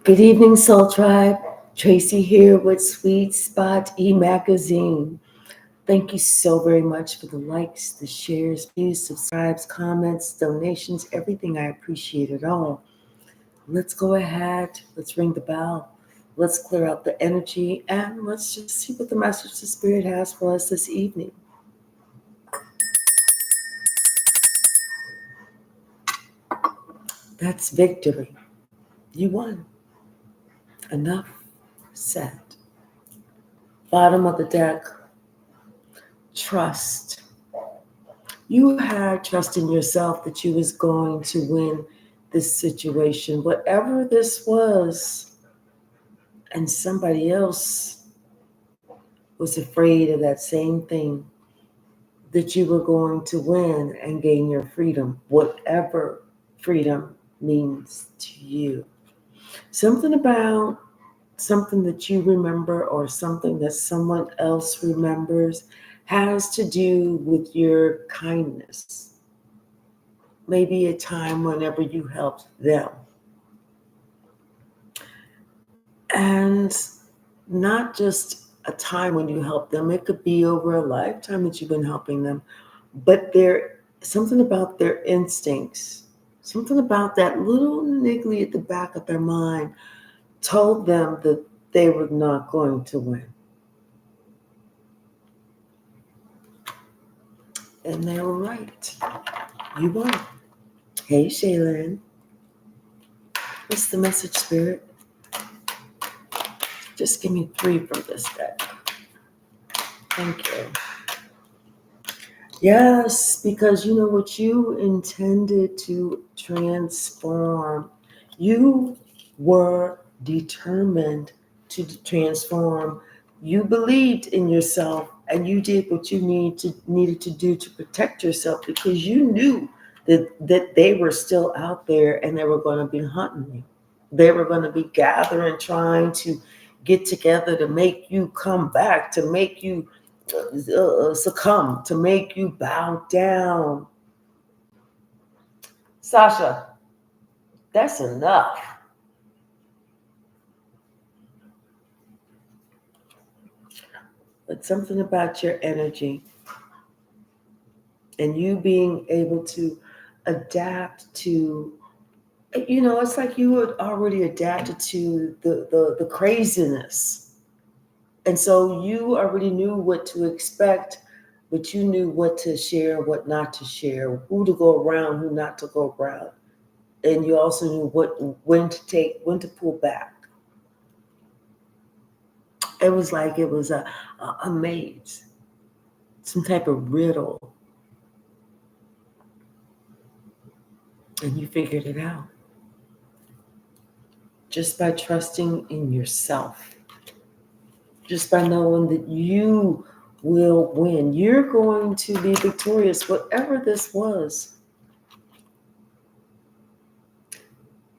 Good evening, Soul Tribe. Tracy here with Sweet Spot e-magazine. Thank you so very much for the likes, the shares, views, subscribes, comments, donations, everything. I appreciate it all. Let's go ahead. Let's ring the bell. Let's clear out the energy and let's just see what the message the Spirit has for us this evening. That's victory. You won. Enough said. Bottom of the deck, trust. You had trust in yourself that you was going to win this situation, whatever this was, and somebody else was afraid of that same thing, that you were going to win and gain your freedom, whatever freedom means to you. Something about something that you remember or something that someone else remembers has to do with your kindness. Maybe a time whenever you helped them. And not just a time when you helped them, it could be over a lifetime that you've been helping them. But there something about their instincts, something about that little niggly at the back of their mind told them that they were not going to win. And they were right. You won. Hey, Shaylin. What's the message, Spirit? Just give me 3 from this deck. Thank you. Yes, because you know what you intended to transform. You were determined to transform. You believed in yourself and you did what you needed to do to protect yourself because you knew that they were still out there and they were going to be hunting you. They were going to be gathering, trying to get together to make you come back, to make you succumb, to make you bow down. Sasha, that's enough. But something about your energy and you being able to adapt to, it's like you had already adapted to the craziness. And so you already knew what to expect, but you knew what to share, what not to share, who to go around, who not to go around. And you also knew when to pull back. It was like it was a maze, some type of riddle. And you figured it out. Just by trusting in yourself. Just by knowing that you will win. You're going to be victorious, whatever this was.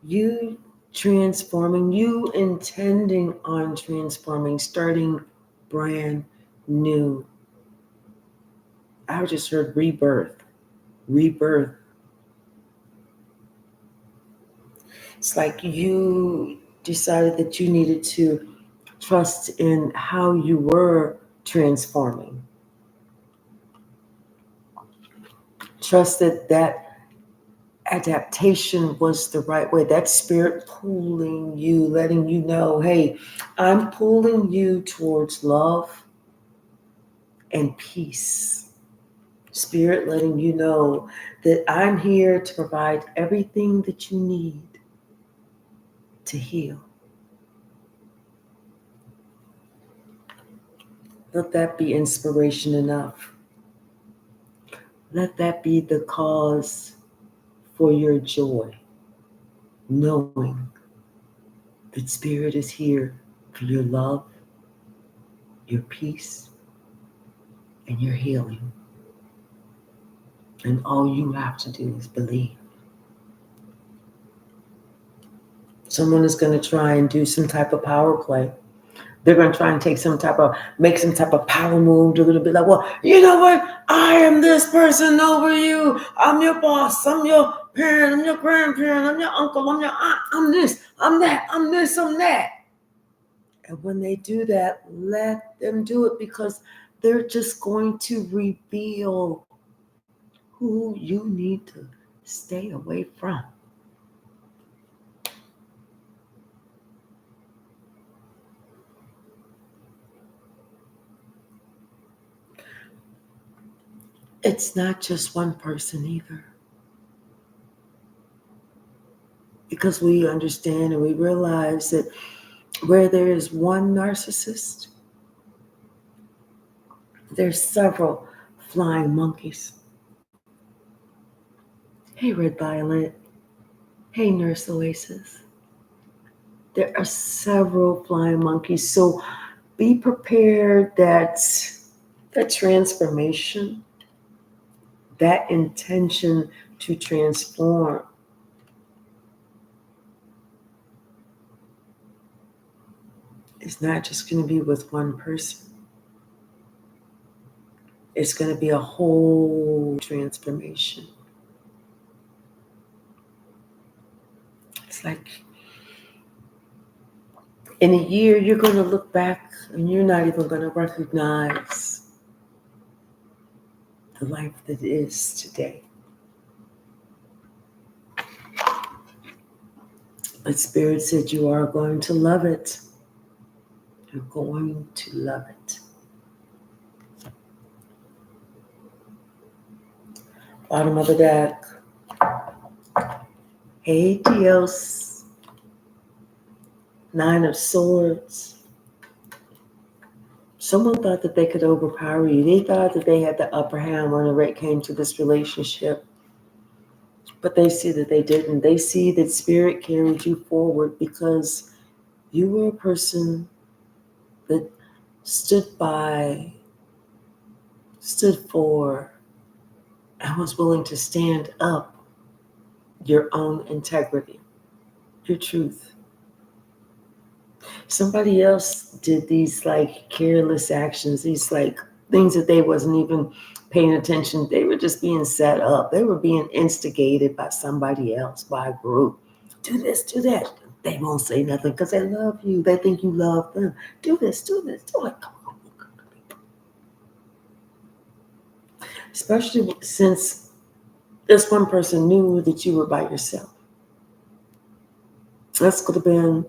You transforming, you intending on transforming, starting brand new. I just heard rebirth. It's like you decided that you needed to trust in how you were transforming. Trust that adaptation was the right way. That spirit pulling you, letting you know, hey, I'm pulling you towards love and peace. Spirit letting you know that I'm here to provide everything that you need to heal. Let that be inspiration enough. Let that be the cause for your joy, knowing that Spirit is here for your love, your peace, and your healing. And all you have to do is believe. Someone is going to try and do some type of power play. They're going to try and make some type of power move. They're going to be like, well, you know what? I am this person over you. I'm your boss. I'm your parent. I'm your grandparent. I'm your uncle. I'm your aunt. I'm this. I'm that. I'm this. I'm that. And when they do that, let them do it, because they're just going to reveal who you need to stay away from. It's not just one person either. Because we understand and we realize that where there is one narcissist, there's several flying monkeys. Hey, Red Violet. Hey, Nurse Oasis. There are several flying monkeys. So be prepared that transformation, that intention to transform, is not just going to be with one person. It's going to be a whole transformation. It's like in a year, you're going to look back and you're not even going to recognize the life that is today. But Spirit said you are going to love it. You're going to love it. Bottom of the deck. Hey, Dios. 9 of Swords. Someone thought that they could overpower you. They thought that they had the upper hand when it came to this relationship. But they see that they didn't. They see that Spirit carried you forward because you were a person that stood for, and was willing to stand up your own integrity, your truth. Somebody else did these like careless actions, these like things that they wasn't even paying attention. They were just being set up. They were being instigated by somebody else, by a group. Do this, do that. They won't say nothing because they love you. They think you love them. Do this, do this, do it. Come on. Especially since this one person knew that you were by yourself. This could have been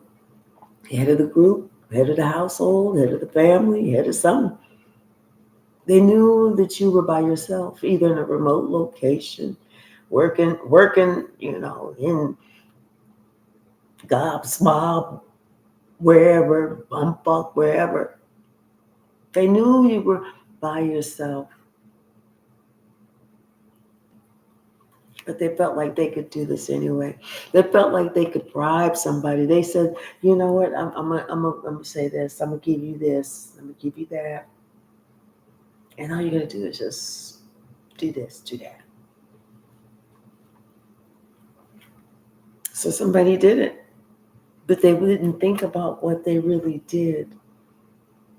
head of the group, head of the household, head of the family, head of something. They knew that you were by yourself, either in a remote location, working, in Gobsmob, wherever, Bumfuck, wherever. They knew you were by yourself. But they felt like they could do this anyway. They felt like they could bribe somebody. They said, you know what, I'm gonna say this. I'm gonna give you this. I'm gonna give you that. And all you're gonna do is just do this, do that. So somebody did it. But they didn't think about what they really did.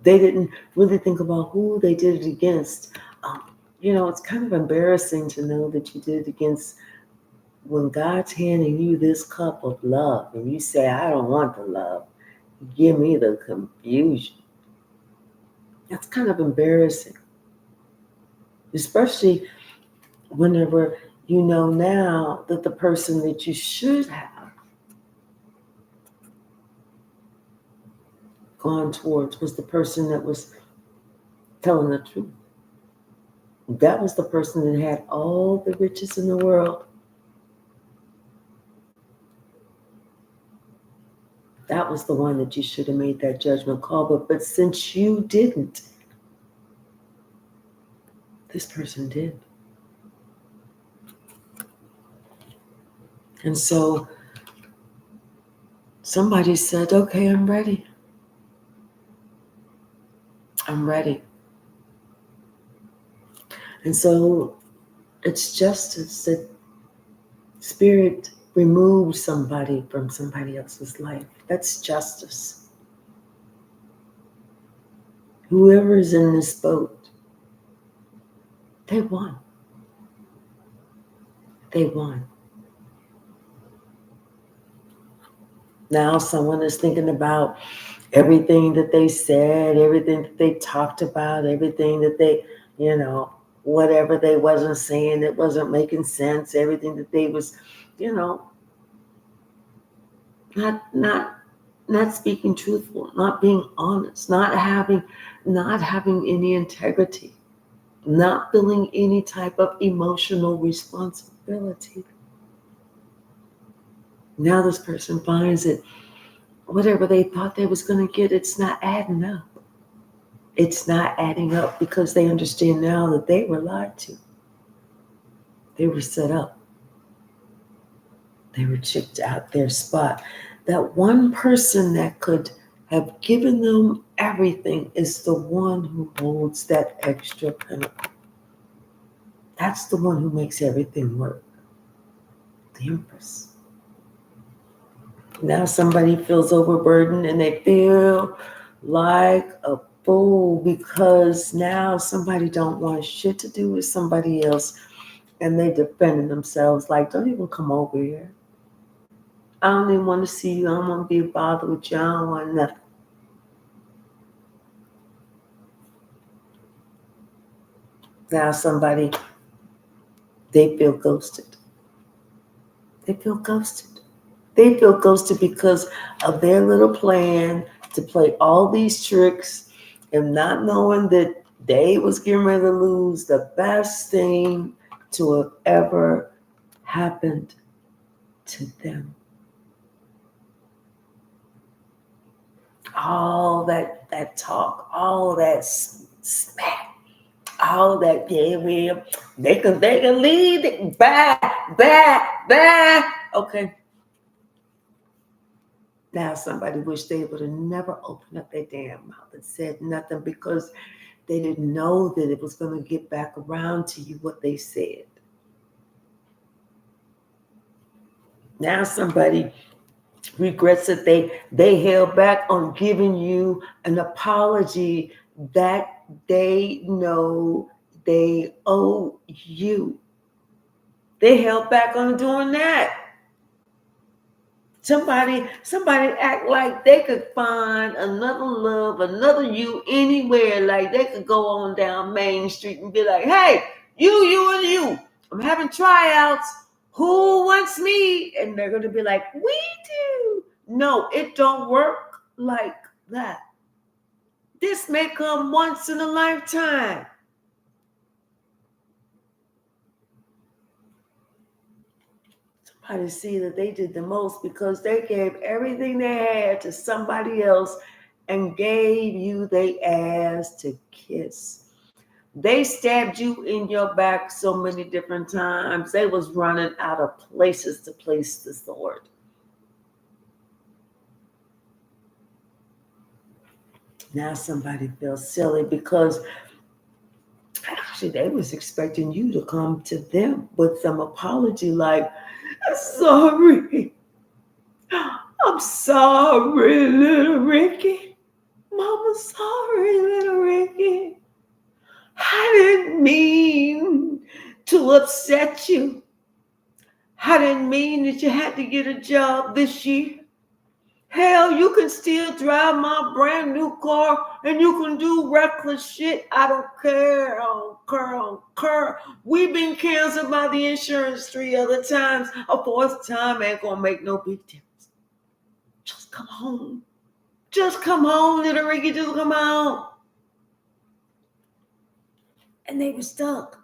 They didn't really think about who they did it against. It's kind of embarrassing to know that you did it against when God's handing you this cup of love and you say, I don't want the love. Give me the confusion. That's kind of embarrassing. Especially whenever you know now that the person that you should have gone towards was the person that was telling the truth. That was the person that had all the riches in the world. That was the one that you should have made that judgment call. But since you didn't, this person did. And so somebody said, okay, I'm ready. I'm ready. And so it's justice that Spirit removes somebody from somebody else's life. That's justice. Whoever is in this boat, they won. They won. Now someone is thinking about everything that they said, everything that they talked about, everything that they, whatever they wasn't saying that wasn't making sense, everything that they was, you know, not speaking truthful, not being honest, not having any integrity, not feeling any type of emotional responsibility. Now this person finds that whatever they thought they was going to get, it's not adding up. It's not adding up because they understand now that they were lied to. They were set up. They were chipped out their spot. That one person that could have given them everything is the one who holds that extra pinnacle. That's the one who makes everything work. The Empress. Now somebody feels overburdened and they feel like a fool because now somebody don't want shit to do with somebody else and they defending themselves like, don't even come over here. I don't even want to see you. I don't want to be bothered with you. I don't want nothing. Now somebody, they feel ghosted. They feel ghosted. They feel ghosted because of their little plan to play all these tricks and not knowing that they was getting ready to lose the best thing to have ever happened to them. All that talk, all that smack, all that, yeah, well, they can lead it. Bye. Okay. Now somebody wish they would have never opened up their damn mouth and said nothing because they didn't know that it was going to get back around to you what they said. Now somebody regrets that they held back on giving you an apology that they know they owe you. They held back on doing that. Somebody act like they could find another love, another you anywhere. Like they could go on down Main Street and be like, hey, you and you. I'm having tryouts. Who wants me? And they're going to be like, we do. No, it don't work like that. This may come once in a lifetime. Somebody see that they did the most because they gave everything they had to somebody else and gave you their ass to kiss. They stabbed you in your back so many different times. They was running out of places to place the sword. Now somebody feels silly because actually they was expecting you to come to them with some apology like, sorry. I'm sorry, little Ricky. Mama, sorry, little Ricky. I didn't mean to upset you. I didn't mean that you had to get a job this year. Hell, you can still drive my brand new car and you can do reckless shit. I don't care. I don't care. We've been canceled by the insurance 3 other times. A fourth time ain't gonna make no big difference. Just come home. Just come home, little Ricky. Just come home. And they were stuck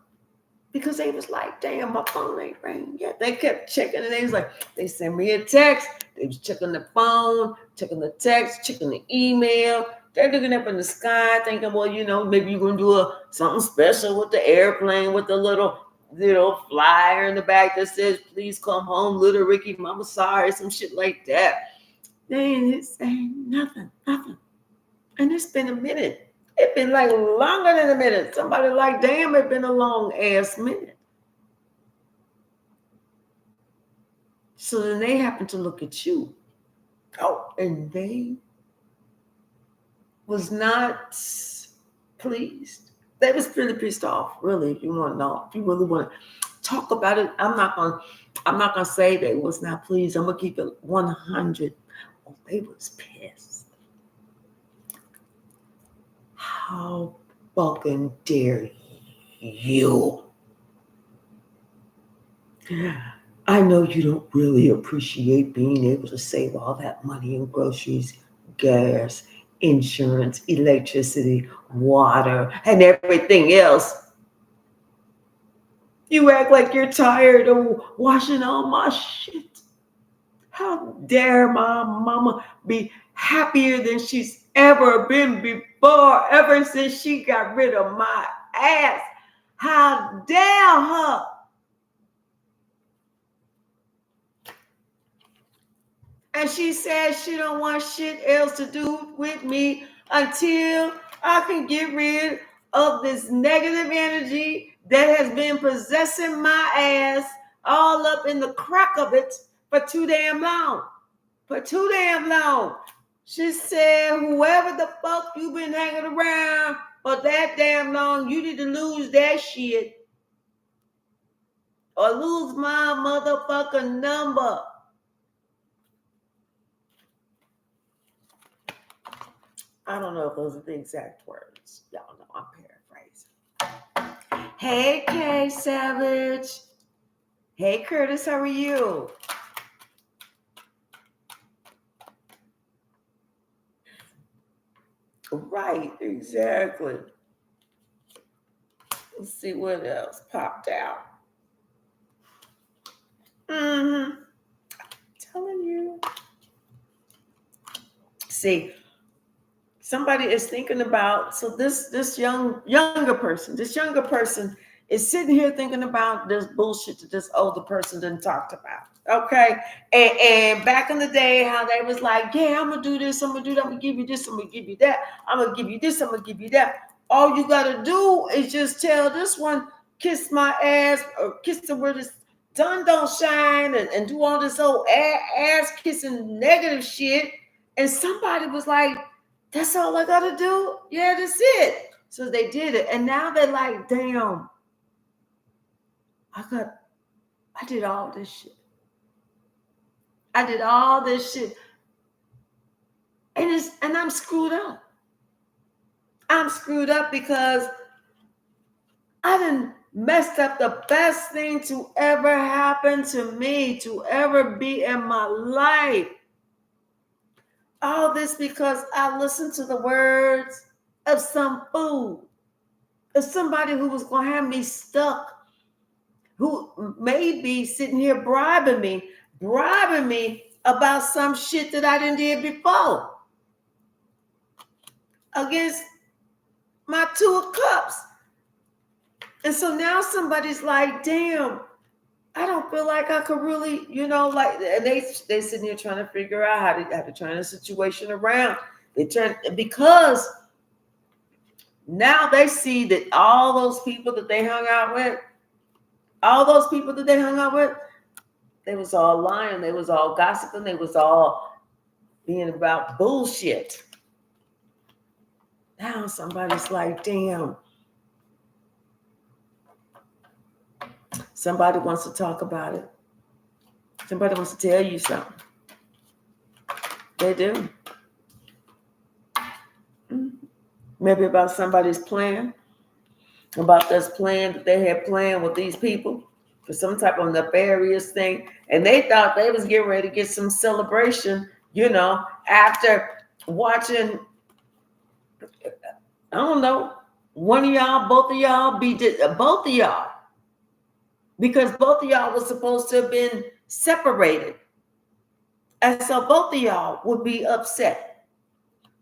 because they was like, damn, my phone ain't ringing yet. They kept checking and they was like, they sent me a text. They was checking the phone, checking the text, checking the email. They're looking up in the sky thinking, well, maybe you're going to do something special with the airplane with the little flyer in the back that says, please come home, little Ricky, mama sorry, some shit like that. They ain't saying nothing. And it's been a minute. It's been like longer than a minute. Somebody like, damn, it's been a long ass minute. So then they happen to look at you. Oh, and they was not pleased. They was pretty pissed off, really, if you want to know. If you really want to talk about it, I'm not gonna say they was not pleased. I'm gonna keep it 100. Oh, they was pissed. How fucking dare you? I know you don't really appreciate being able to save all that money in groceries, gas, insurance, electricity, water, and everything else. You act like you're tired of washing all my shit. How dare my mama be happier than she's ever been before, ever since she got rid of my ass? How dare her? And she says she don't want shit else to do with me until I can get rid of this negative energy that has been possessing my ass all up in the crack of it for too damn long. For too damn long. She said, whoever the fuck you been hanging around for that damn long, you need to lose that shit or lose my motherfucking number. I don't know if those are the exact words. Y'all know I'm paraphrasing. Hey, Kay Savage. Hey, Curtis, how are you? Right, exactly. Let's see what else popped out. I'm telling you. See, somebody is thinking about, so this younger person is sitting here thinking about this bullshit that this older person done talked about. Okay. And back in the day, how they was like, yeah, I'm gonna do this, I'm gonna do that, I'm gonna give you this, I'm gonna give you that, I'm gonna give you this, I'm gonna give you that. All you gotta do is just tell this one, kiss my ass, or kiss the where this sun don't shine, and do all this old ass kissing negative shit. And somebody was like, that's all I gotta do? Yeah, that's it. So they did it. And now they're like, damn, I did all this shit. I did all this shit. And I'm screwed up. I'm screwed up because I done messed up the best thing to ever happen to me, to ever be in my life. All this because I listened to the words of some fool, of somebody who was gonna have me stuck, who may be sitting here bribing me about some shit that I didn't did before against my 2 of cups. And so now somebody's like, damn, I don't feel like I could really, like, and they sitting here trying to figure out how to turn the situation around. Because now they see that all those people that they hung out with, they was all lying, they was all gossiping, they was all being about bullshit. Now somebody's like, damn. Somebody wants to talk about it. Somebody wants to tell you something. They do. Maybe about somebody's plan, about this plan that they had planned with these people for some type of nefarious thing. And they thought they was getting ready to get some celebration, after watching, I don't know, one of y'all, both of y'all, both of y'all. Because both of y'all was supposed to have been separated. And so both of y'all would be upset.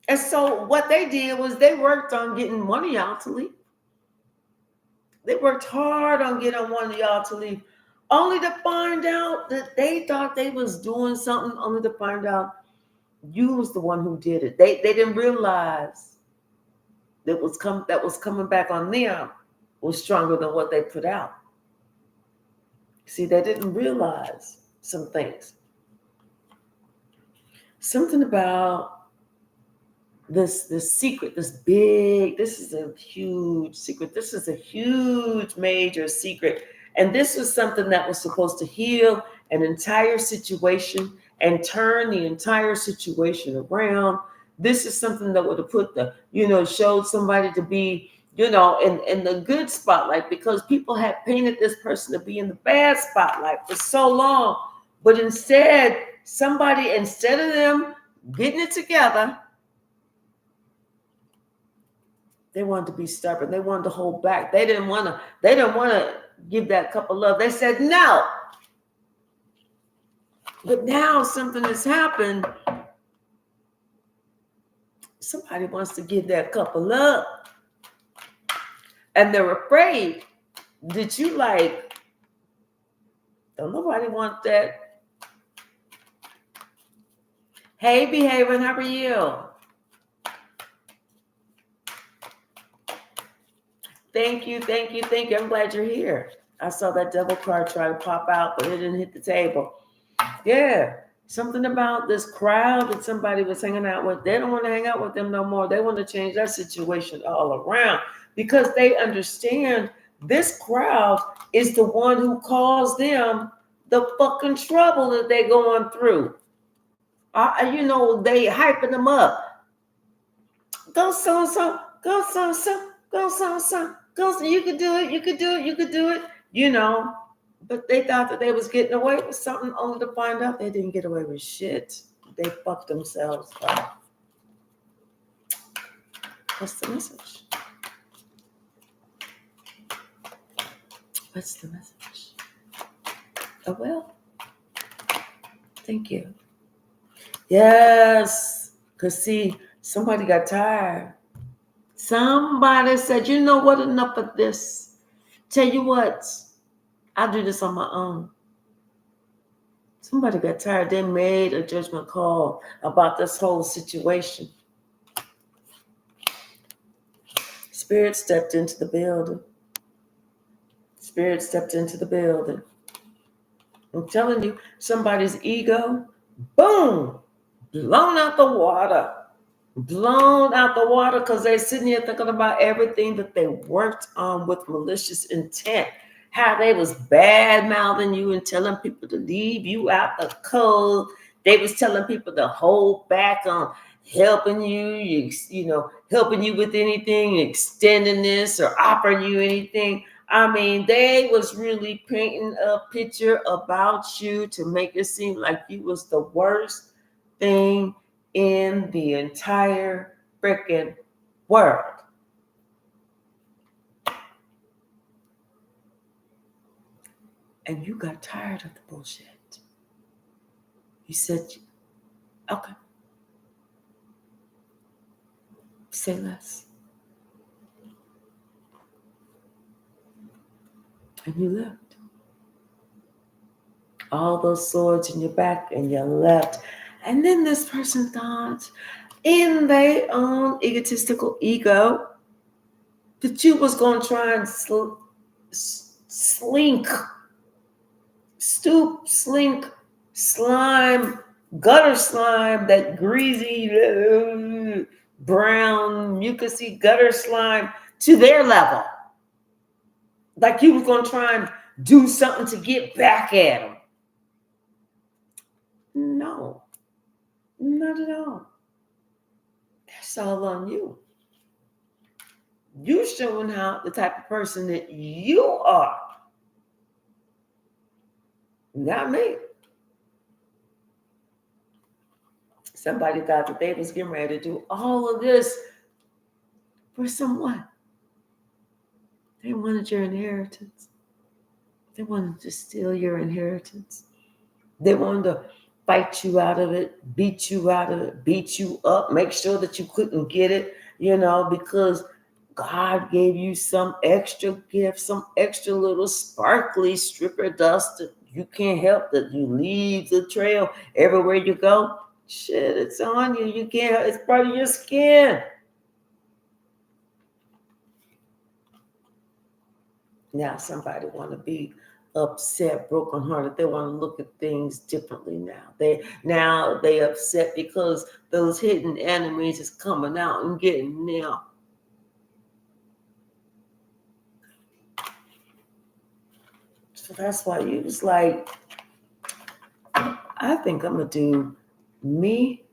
And so what they did was they worked on getting one of y'all to leave. They worked hard on getting one of y'all to leave, only to find out that they thought they was doing something, only to find out you was the one who did it. They didn't realize that was coming back on them was stronger than what they put out. See, they didn't realize some things. Something about this secret, this is a huge secret. This is a huge major secret. And this was something that was supposed to heal an entire situation and turn the entire situation around. This is something that would have put showed somebody to be, in the good spotlight, because people had painted this person to be in the bad spotlight for so long. But instead of them getting it together, they wanted to be stubborn. They wanted to hold back. They didn't want to give that cup of love. They said no. But now something has happened. Somebody wants to give that cup of love. And they're afraid that don't nobody want that. Hey, Behaving, how are you? Thank you. I'm glad you're here. I saw that devil card try to pop out, but it didn't hit the table. Yeah, something about this crowd that somebody was hanging out with. They don't want to hang out with them no more. They want to change that situation all around, because they understand this crowd is the one who caused them the fucking trouble that they're going through. They hyping them up. Go so, go so, go so. Go, you could do it. But they thought that they was getting away with something, only to find out they didn't get away with shit. They fucked themselves up. What's the message? Oh, well, thank you. Yes, because see, somebody got tired. Somebody said, you know what, enough of this. Tell you what, I'll do this on my own. Somebody got tired. They made a judgment call about this whole situation. Spirit stepped into the building. I'm telling you, somebody's ego, boom, blown out the water. Because they're sitting here thinking about everything that they worked on with malicious intent. How they was bad-mouthing you and telling people to leave you out the cold. They was telling people to hold back on helping you, helping you with anything, extending this or offering you anything. I mean, they was really painting a picture about you to make it seem like you was the worst thing in the entire freaking world. And you got tired of the bullshit. You said, okay, say less. And you left. All those swords in your back, and you left. And then this person thought, in their own egotistical ego, that you was going to try and slink, slime, gutter slime, that greasy, brown, mucusy gutter slime to their level. Like you was going to try and do something to get back at them. No, not at all. That's all on you. You showing how the type of person that you are. Not me. Somebody thought that they was getting ready to do all of this for someone. They wanted your inheritance. They wanted to steal your inheritance. They wanted to fight you out of it, beat you out of it, beat you up, make sure that you couldn't get it, because God gave you some extra gift, some extra little sparkly stripper dust that you can't help, that you leave the trail everywhere you go. Shit, it's on you. You can't, it's part of your skin. Now somebody want to be upset, brokenhearted. They want to look at things differently now. They upset because those hidden enemies is coming out and getting them. So that's why you was like, I think I'm gonna do me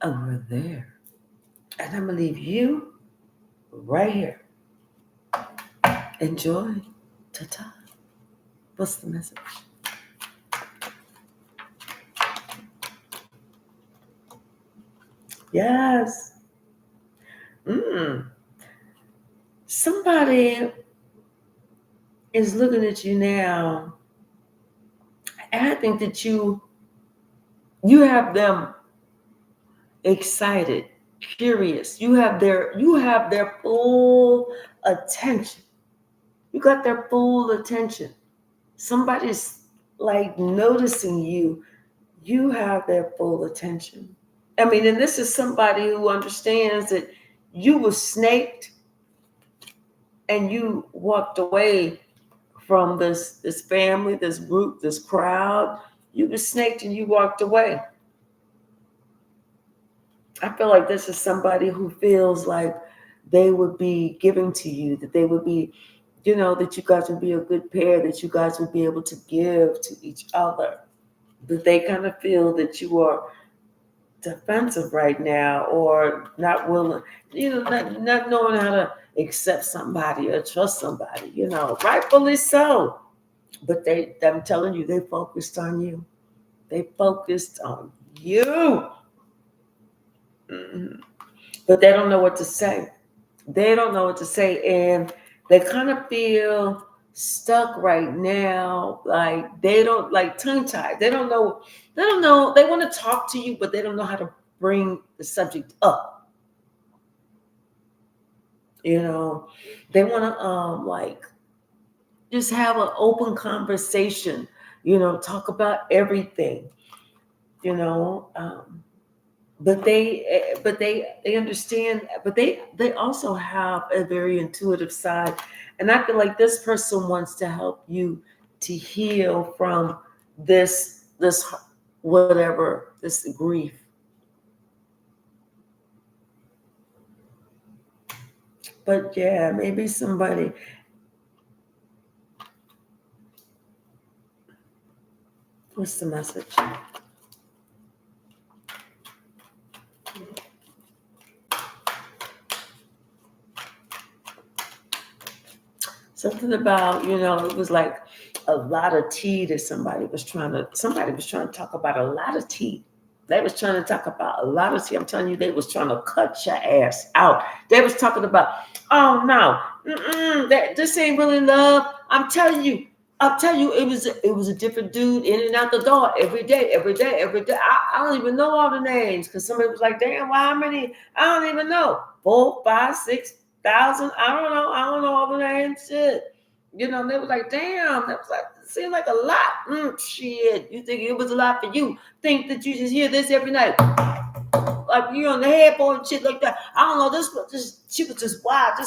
over there, and I'm gonna leave you right here. Enjoy. Ta-ta. What's the message? Yes. Somebody is looking at you now, and I think that you have them excited, curious. You have their full attention. You got their full attention. Somebody's like noticing you. You have their full attention. I mean, and this is somebody who understands that you were snaked and you walked away from this family, this group, this crowd. You were snaked and you walked away. I feel like this is somebody who feels like they would be giving to you, that they would be, that you guys would be a good pair, that you guys would be able to give to each other. But they kind of feel that you are defensive right now, or not willing, not knowing how to accept somebody or trust somebody, rightfully so. But I'm telling you, they focused on you. They focused on you. Mm-hmm. But they don't know what to say. They don't know what to say, and they kind of feel stuck right now. Like they don't, like tongue-tied. They don't know. They don't know. They want to talk to you, but they don't know how to bring the subject up. They want to like just have an open conversation. Talk about everything. But they understand, but they also have a very intuitive side, and I feel like this person wants to help you to heal from this whatever, this grief. But yeah, maybe somebody. What's the message? Something about, it was like a lot of tea that somebody was trying to talk about a lot of tea. They was trying to talk about a lot of tea. I'm telling you, they was trying to cut your ass out. They was talking about, oh no, this ain't really love. I'm telling you, it was a different dude in and out the door every day. I don't even know all the names, because somebody was like, damn, well, how many? I don't even know. 4, 5, 6,000. I don't know. I don't know all the names. Shit. They were like, damn, that was like, it seemed like a lot. Shit. You think it was a lot for you? Think that you just hear this every night? Like you on the headboard and shit like that. I don't know. This she was just wild,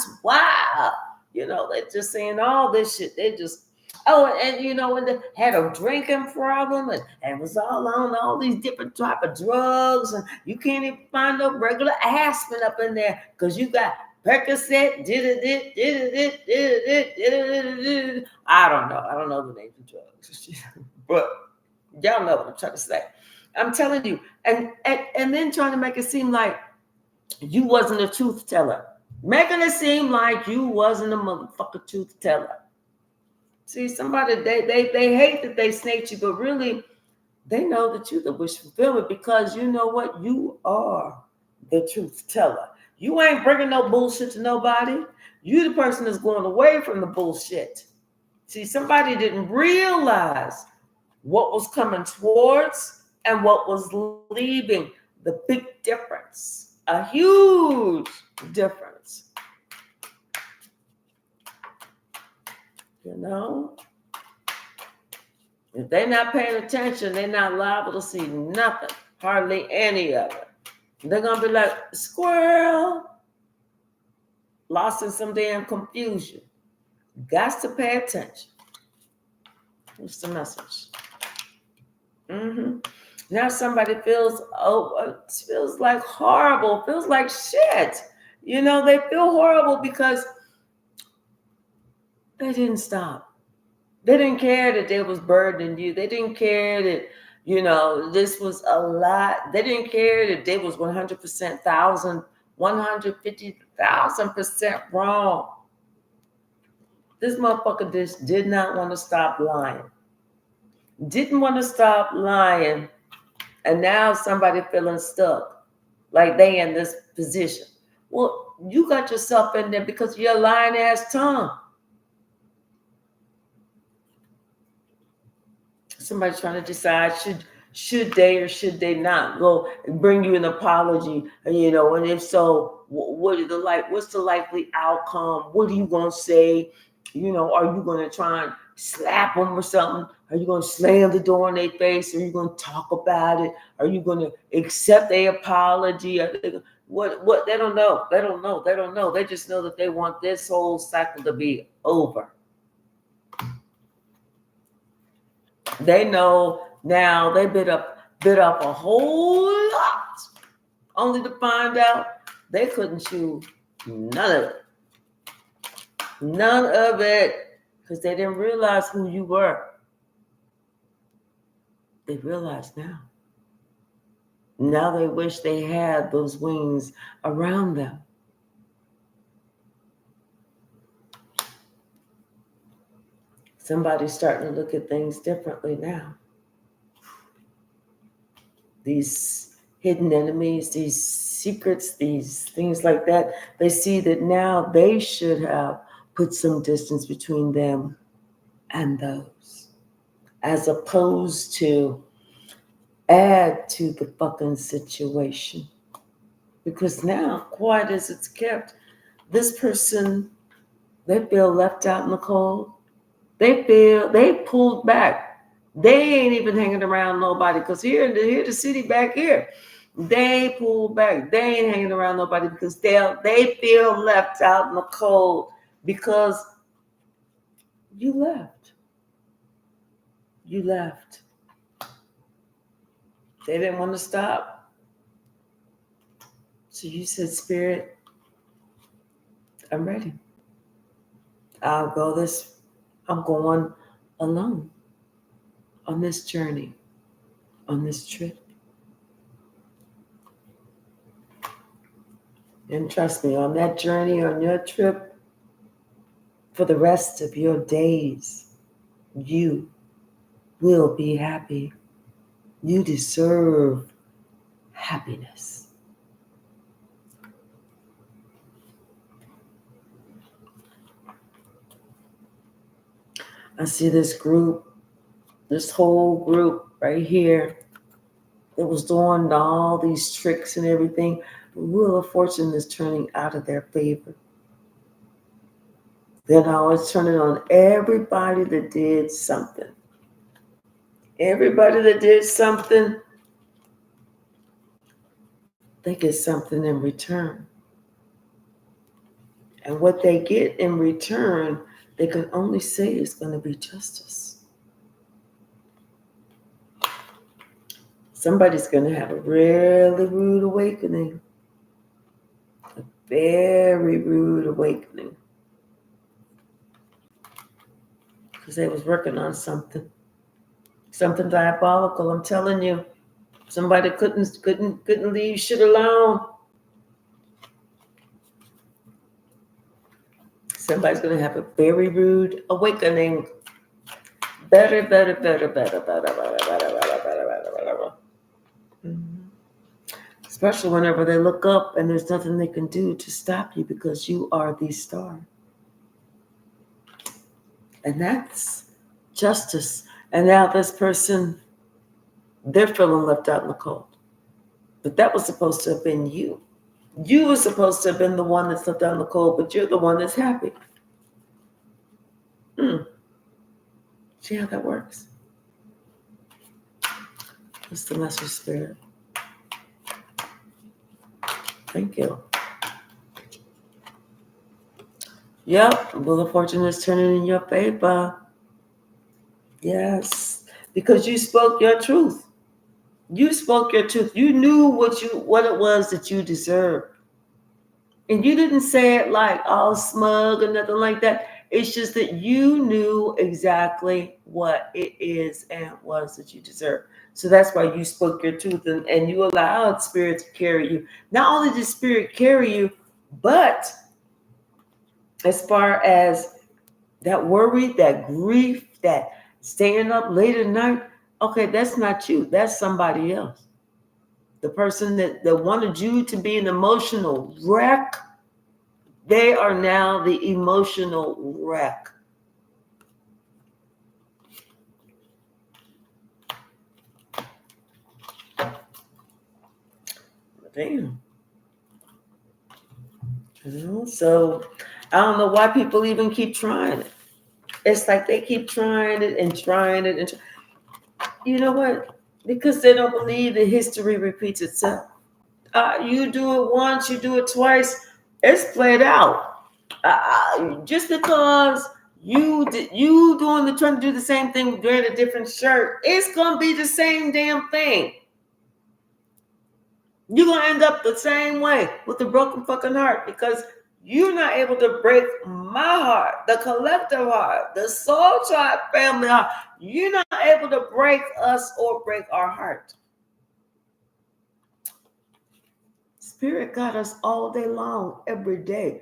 They're just saying all this shit. They just, and they had a drinking problem, and was all on all these different type of drugs, and you can't even find no regular aspirin up in there because you got Percocet, I don't know. I don't know the names of drugs, but y'all know what I'm trying to say. I'm telling you, and then trying to make it seem like you wasn't a truth teller, making it seem like you wasn't a motherfucker truth teller. See, somebody they hate that they snaked you, but really they know that you're the wish fulfillment, because you know what? You are the truth teller. You ain't bringing no bullshit to nobody. You the person that's going away from the bullshit. See, somebody didn't realize what was coming towards and what was leaving. The big difference, a huge difference. If they're not paying attention, they're not liable to see nothing, hardly any of it. They're going to be like, squirrel, lost in some damn confusion. Got to pay attention. What's the message? Now somebody feels like horrible, feels like shit. They feel horrible because they didn't stop. They didn't care that they was burdening you. They didn't care that, this was a lot. They didn't care that they was 150,000% wrong. This motherfucker just did not want to stop lying. Didn't want to stop lying. And now somebody feeling stuck, like they in this position. Well, you got yourself in there because of your lying ass tongue. Somebody's trying to decide should they or should they not go and bring you an apology, and if so, what's the likely outcome? What are you gonna say? Are you gonna try and slap them or something? Are you gonna slam the door in their face? Are you gonna talk about it? Are you gonna accept their apology? What they don't know. They don't know. They just know that they want this whole cycle to be over. They know now they bit up a whole lot, only to find out they couldn't chew none of it. None of it, because they didn't realize who you were. They realize now. Now they wish they had those wings around them. Somebody's starting to look at things differently now. These hidden enemies, these secrets, these things like that, they see that now they should have put some distance between them and those, as opposed to add to the fucking situation. Because now, quiet as it's kept, this person, they feel left out in the cold. They pulled back. They ain't even hanging around nobody, because here the city back here, they pulled back. They ain't hanging around nobody because they feel left out in the cold because you left. You left. They didn't want to stop. So you said, Spirit, I'm ready. I'm going alone on this journey, on this trip. And trust me, on that journey, on your trip, for the rest of your days, you will be happy. You deserve happiness. I see this whole group right here that was doing all these tricks and everything. The Wheel of Fortune is turning out of their favor. Then I was turning on everybody that did something. Everybody that did something, they get something in return. And what they get in return, they can only say is going to be justice. Somebody's going to have a really rude awakening. A very rude awakening. Because they was working on something diabolical. I'm telling you, somebody couldn't leave shit alone. Somebody's going to have a very rude awakening. Better. Especially whenever they look up and there's nothing they can do to stop you because you are the star. And that's justice. And now this person, they're feeling left out in the cold. But that was supposed to have been you. You were supposed to have been the one that's left out in the cold, but you're the one that's happy. See how that works? That's the message, Spirit. Thank you. Yep, Wheel of Fortune is turning in your favor. Yes, because you spoke your truth. You spoke your truth. You knew what it was that you deserved. And you didn't say it like all smug or nothing like that. It's just that you knew exactly what it is and was that you deserve. So that's why you spoke your truth and you allowed spirit to carry you. Not only did spirit carry you, but as far as that worry, that grief, that staying up late at night, okay, that's not you. That's somebody else. The person that wanted you to be an emotional wreck, they are now the emotional wreck. Damn. So I don't know why people even keep trying it. It's like they keep trying it and trying it. And you know what? Because they don't believe that history repeats itself. You do it once, you do it twice, it's played out. Just because you trying to do the same thing wearing a different shirt, it's gonna be the same damn thing. You're gonna end up the same way with a broken fucking heart because you're not able to break my heart, the collective heart, the soul tribe family heart. You're not able to break us or break our heart. Spirit got us all day long, every day.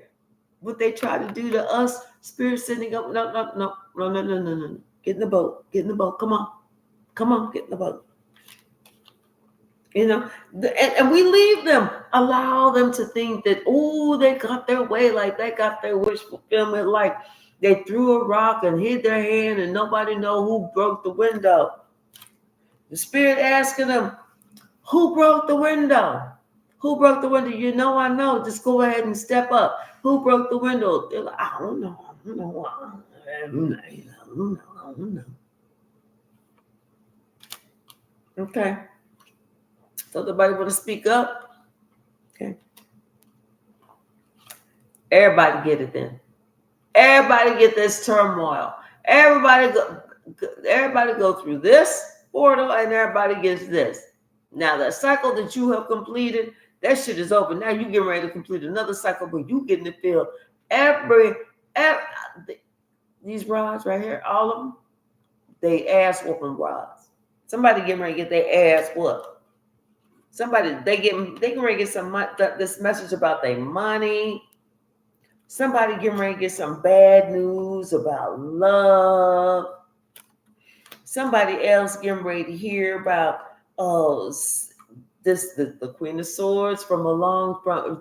What they try to do to us, spirit sending up, no. Get in the boat, come on, get in the boat. You know, and we leave them, allow them to think that, oh, they got their way, like they got their wish fulfillment, like they threw a rock and hid their hand and nobody know who broke the window. The spirit asking them, who broke the window? Who broke the window? You know, I know. Just go ahead and step up. Who broke the window? They're like, I don't know. Okay. So nobody want to speak up? Okay. Everybody get it then. Everybody get this turmoil. Everybody go through this portal and everybody gets this. Now the cycle that you have completed, that shit is over. Now you getting ready to complete another cycle, but you getting to feel every these rods right here, all of them, they ass whooping rods. Somebody getting ready to get their ass whooped. Somebody they getting ready to get some this message about their money. Somebody getting ready to get some bad news about love. Somebody else getting ready to hear about the Queen of Swords from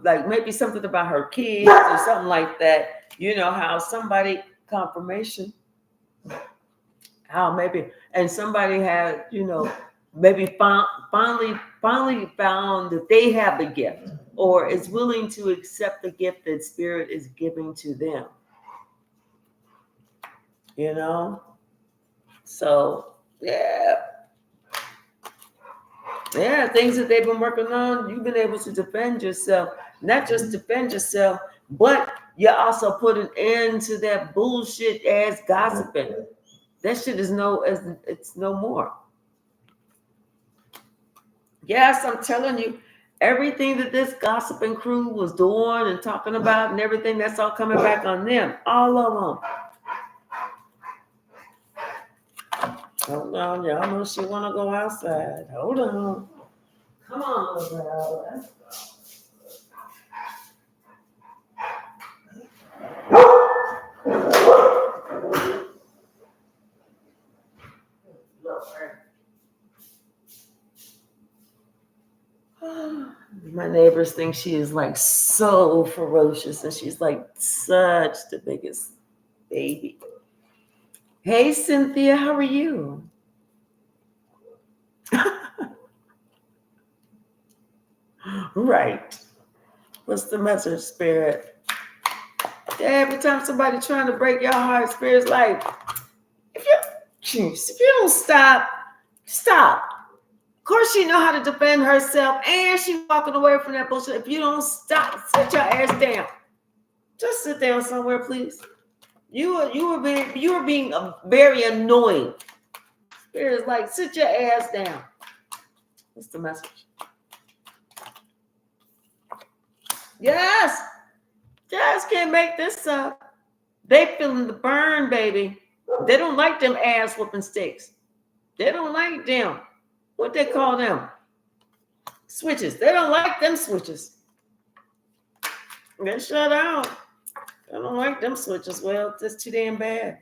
like maybe something about her kids or something like that. You know how somebody confirmation. How maybe and somebody had maybe finally found that they have the gift or is willing to accept the gift that spirit is giving to them. So yeah, things that they've been working on, you've been able to defend yourself. Not just defend yourself, but you also put an end to that bullshit ass gossiping. That shit is it's no more. Yes, I'm telling you, everything that this gossiping crew was doing and talking about and everything, that's all coming back on them. All of them. Hold on, y'all know she want to go outside. Hold on. Come on, little girl. Let's go. My neighbors think she is like so ferocious and she's like such the biggest baby. Hey, Cynthia, how are you? Right. What's the message, Spirit? Every time somebody trying to break your heart, Spirit's like, if you don't stop. Of course she know how to defend herself and she walking away from that bullshit. If you don't stop, sit your ass down. Just sit down somewhere, please. You are being very annoying. Spirit is like, sit your ass down. What's the message? Yes. Just can't make this up. They feeling the burn, baby. They don't like them ass whooping sticks. They don't like them. What they call them? Switches. They don't like them switches. They shut down. They don't like them switches. Well, that's too damn bad.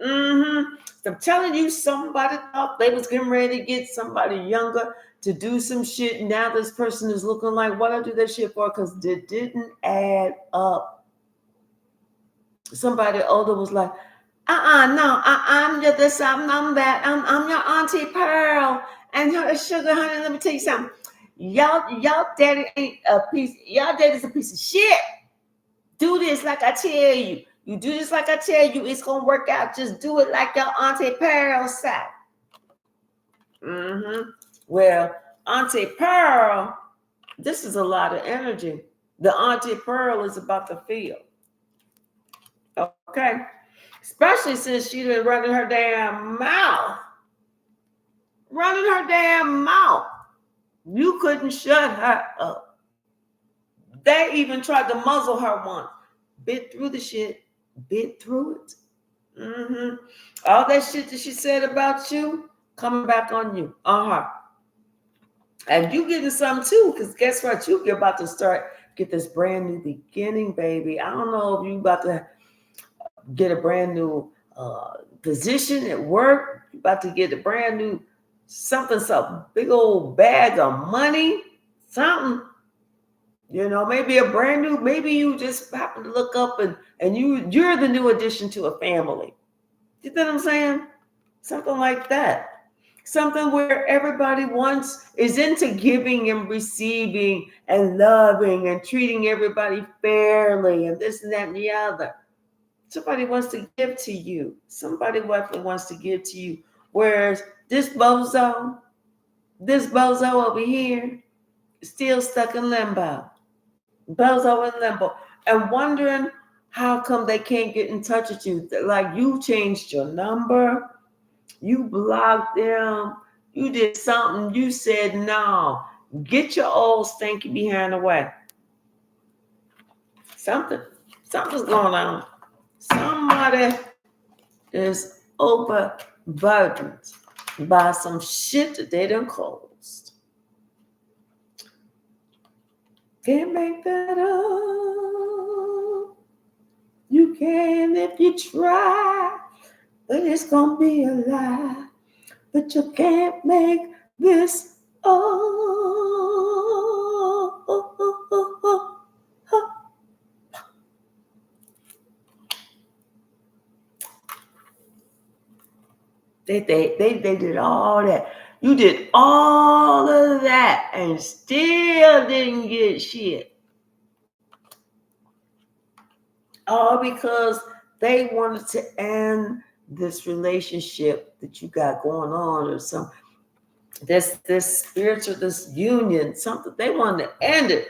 Mm-hmm. I'm telling you, somebody thought they was getting ready to get somebody younger to do some shit. Now this person is looking like, what I do that shit for? Because it didn't add up. Somebody older was like, no, I'm just this, I'm that, I'm your Auntie Pearl and your sugar honey. Let me tell you something. Y'all daddy ain't a piece, y'all daddy's a piece of shit. Do this like I tell you. You do this like I tell you, it's gonna work out. Just do it like your Auntie Pearl said. Mm-hmm. Well, Auntie Pearl, this is a lot of energy. The Auntie Pearl is about to feel. Okay. Especially since she been running her damn mouth. Running her damn mouth. You couldn't shut her up. They even tried to muzzle her once. Bit through the shit. Bit through it. Mm-hmm. All that shit that she said about you, coming back on you. And you getting some too, because guess what? You're about to get this brand new beginning, baby. I don't know if you about to get a brand new position at work. You about to get a brand new something, big old bag of money, something. You know, maybe a brand new, maybe you just happen to look up and you're the new addition to a family. You know what I'm saying? Something like that. Something where everybody is into giving and receiving and loving and treating everybody fairly and this and that and the other. Somebody wants to give to you. Somebody wants to give to you. Whereas this bozo over here is still stuck in limbo. Bozo in limbo. And wondering how come they can't get in touch with you. Like you changed your number. You blocked them. You did something. You said, no, get your old stinky behind away. Something's going on. Somebody is overburdened by some shit that they done caused. Can't make that up. You can if you try, but it's gonna be a lie. But you can't make this They did all that. You did all of that and still didn't get shit. All because they wanted to end this relationship that you got going on, or some this spiritual, this union, something. They wanted to end it.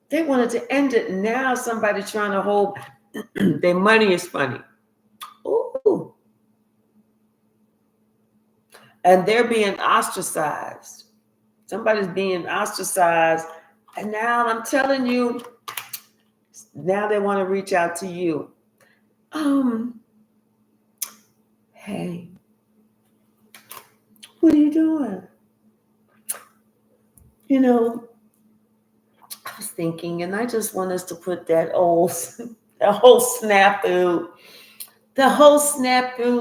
They wanted to end it. Now somebody trying to hold their money is funny. Ooh. And they're being ostracized. Somebody's being ostracized. And now I'm telling you, now they want to reach out to you. Hey, what are you doing? You know, I was thinking, and I just want us to put that whole snafu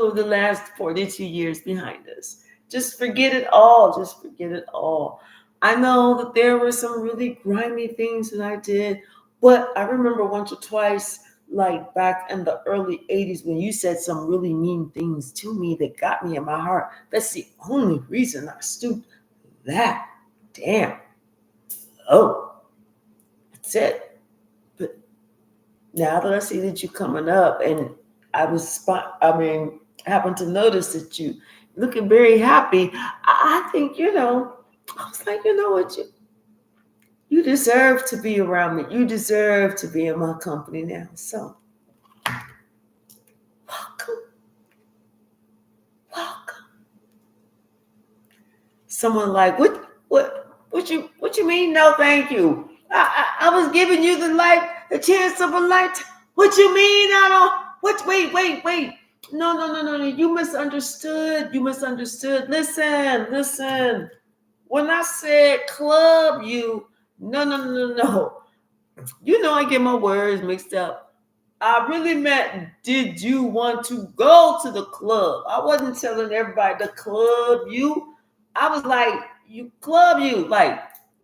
of the last 42 years behind us. Just forget it all. Just forget it all. I know that there were some really grimy things that I did, but I remember once or twice, like back in the early 80s, when you said some really mean things to me that got me in my heart. That's the only reason I stooped that damn. Oh, that's it. But now that I see that you're coming up, and I happened to notice that you looking very happy. I think, I was like, you know what, you deserve to be around me. You deserve to be in my company now. So, welcome. someone like, what you mean? No, thank you. I was giving you the chance of a lifetime. What you mean? I don't. Wait. No. You misunderstood. Listen. When I said club you, no. You know I get my words mixed up. I really meant, did you want to go to the club? I wasn't telling everybody to club you. I was like, you club you. Like,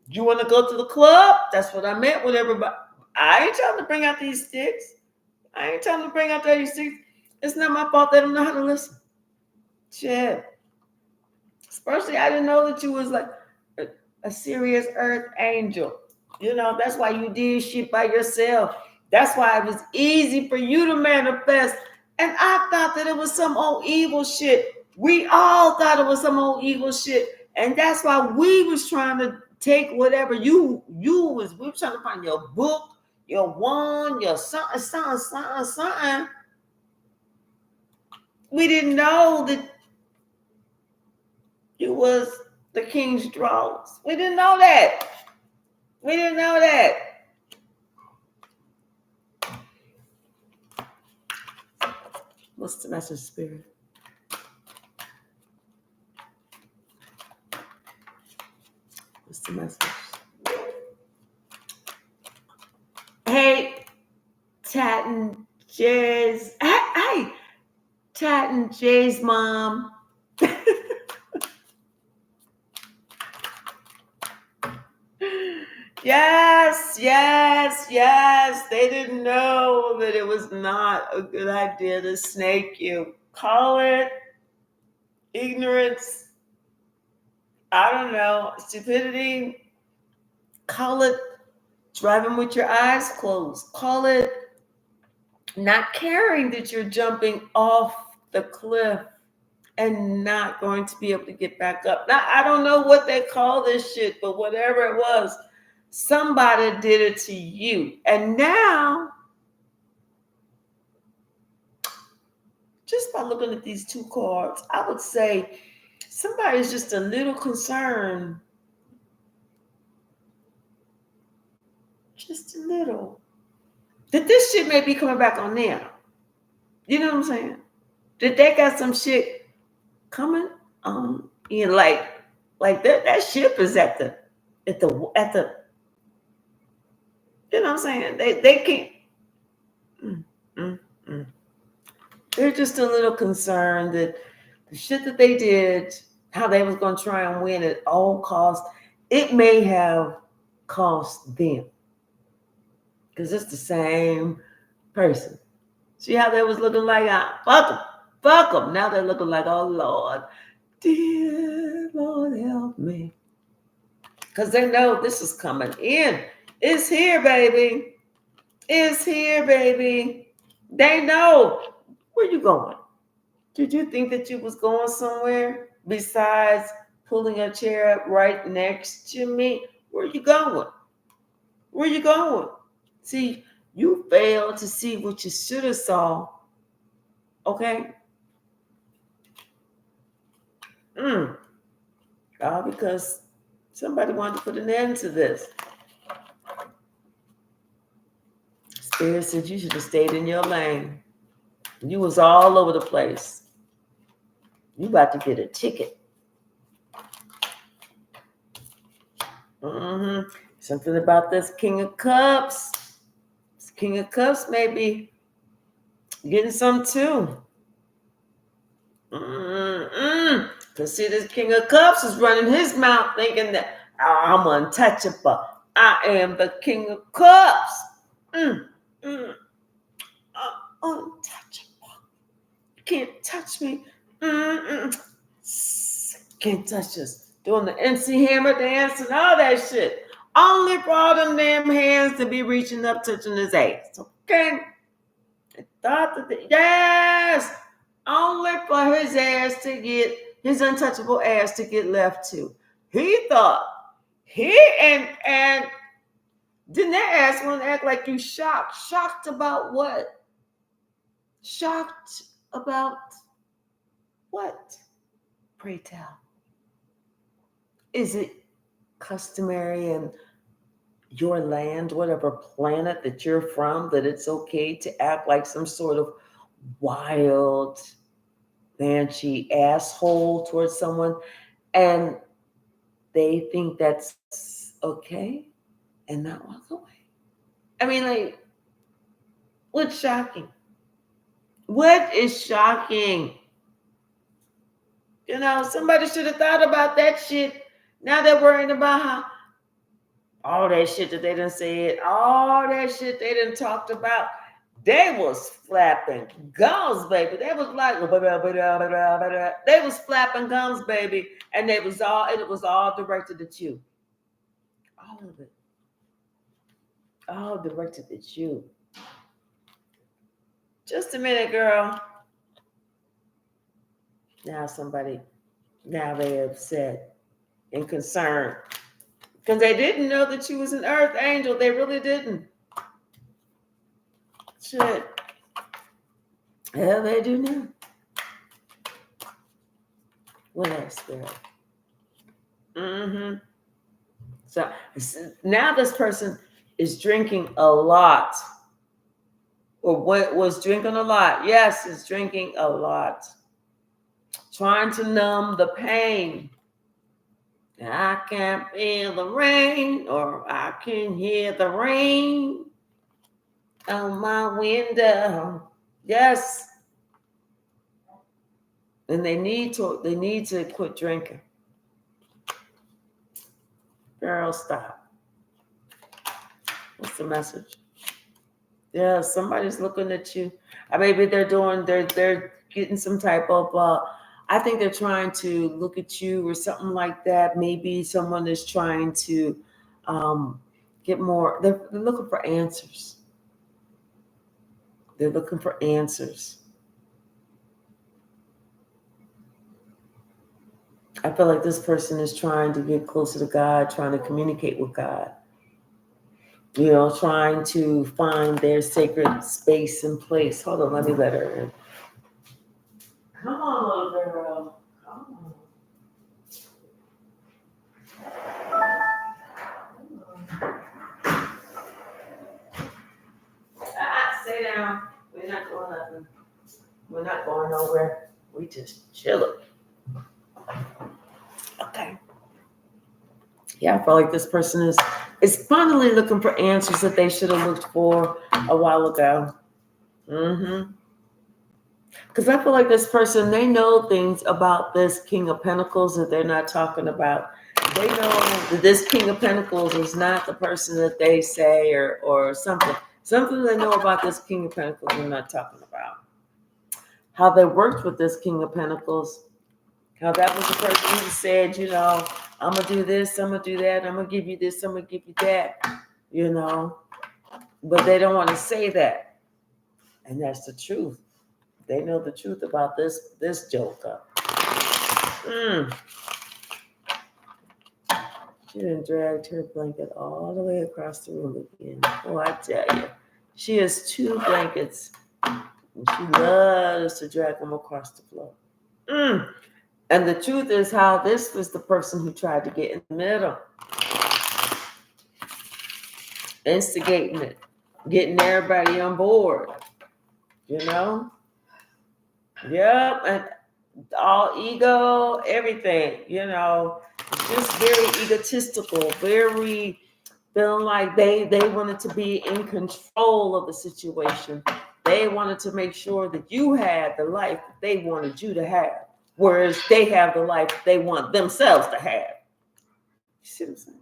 you want to go to the club? That's what I meant with everybody. I ain't trying to bring out these sticks. It's not my fault they don't know how to listen. Shit. Especially, I didn't know that you was like a serious earth angel. You know, that's why you did shit by yourself. That's why it was easy for you to manifest. And I thought that it was some old evil shit. We all thought it was some old evil shit. And that's why we was trying to take whatever we were trying to find your book, your wand, your something. We didn't know that you was the king's drawers. We didn't know that. What's the message, Spirit? What's the message? Hey, Tat and Jay's. Hey, Tat and Jay's mom. Yes. They didn't know that it was not a good idea to snake you. Call it ignorance. I don't know, stupidity. Call it driving with your eyes closed. Call it not caring that you're jumping off the cliff and not going to be able to get back up. Now, I don't know what they call this shit, but whatever it was, somebody did it to you. And now, just by looking at these two cards, I would say somebody's just a little concerned. Just a little. That this shit may be coming back on them. You know what I'm saying? That they got some shit coming on. You know, like that ship is at the you know what I'm saying? They can't. They're just a little concerned that the shit that they did, how they was going to try and win at all costs, it may have cost them. Because it's the same person. See how they was looking like, fuck them. Now they're looking like, oh Lord, dear Lord, help me. Because they know this is coming in. It's here, baby. They know. Where you going? Did you think that you was going somewhere besides pulling a chair up right next to me? Where you going? See, you failed to see what you should have saw. Okay? All because somebody wanted to put an end to this. Spirit said you should have stayed in your lane. You was all over the place. You about to get a ticket. Something about this King of Cups. This King of Cups may be getting some too. Because see, this King of Cups is running his mouth thinking that I'm untouchable. I am the King of Cups. Untouchable. You can't touch me. Can't touch us. Doing the MC Hammer dance and all that shit. Only for all them damn hands to be reaching up, touching his ass. Okay? I thought that yes! Only for his ass to get, his untouchable ass to get left to. He thought, and didn't that ass want to act like you shocked? Shocked about what? Shocked about what? Pray tell. Is it customary in your land, whatever planet that you're from, that it's okay to act like some sort of wild, banshee asshole towards someone, and they think that's okay and not walk away? I mean, like, what's shocking? What is shocking? Somebody should have thought about that shit. Now they're worrying about how all that shit that they done said, all that shit they done talked about. They was flapping gums, baby. They was like, they was flapping gums, baby, and it was all directed at you. All of it, all directed at you. Just a minute, girl. Now they're upset and concerned because they didn't know that you was an earth angel. They really didn't. Shit. Hell, they do now. What else, girl? So now this person is drinking a lot. Or what was drinking a lot? Yes, is drinking a lot. Trying to numb the pain. I can't feel the rain, or I can hear the rain on my window. Yes. And they need to quit drinking. Girl, stop. What's the message? Yeah, somebody's looking at you. Maybe they're getting some type of I think they're trying to look at you or something like that. Maybe someone is trying to get more. They're looking for answers. They're looking for answers. I feel like this person is trying to get closer to God, trying to communicate with God. Trying to find their sacred space and place. Hold on, let me let her in. Come on, little girl. Come on. Stay down. We're not doing nothing. We're not going nowhere. We just chilling. Okay. Yeah, I feel like this person is finally looking for answers that they should have looked for a while ago. Because I feel like this person, they know things about this King of Pentacles that they're not talking about. They know that this King of Pentacles is not the person that they say or something. Something they know about this King of Pentacles they're not talking about. How they worked with this King of Pentacles. How that was the person who said, I'm going to do this, I'm going to do that, I'm going to give you this, I'm going to give you that, But they don't want to say that. And that's the truth. They know the truth about this joker. She done dragged her blanket all the way across the room again. Oh, I tell you. She has 2 blankets. And she loves to drag them across the floor. And the truth is how this was the person who tried to get in the middle. Instigating it. Getting everybody on board. Yep. And all ego, everything, just very egotistical, very feeling like they wanted to be in control of the situation. They wanted to make sure that you had the life that they wanted you to have, whereas they have the life they want themselves to have. You see what I'm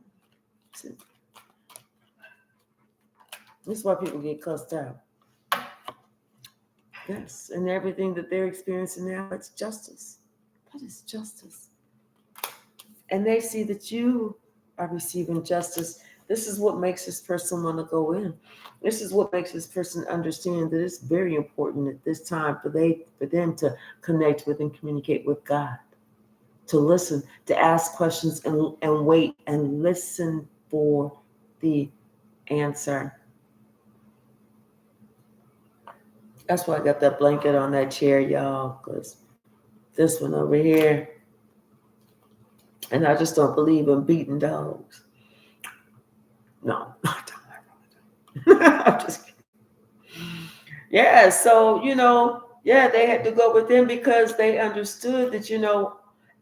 saying? This is why people get cussed out. Yes, and everything that they're experiencing now, it's justice. That is justice. And they see that you are receiving justice. This is what makes this person want to go in. This is what makes this person understand that it's very important at this time for them to connect with and communicate with God, to listen, to ask questions and wait and listen for the answer. That's why I got that blanket on that chair, y'all, because this one over here, And I just don't believe in beating dogs. No, I don't. I'm just kidding. Yeah, so, yeah, they had to go within because they understood that,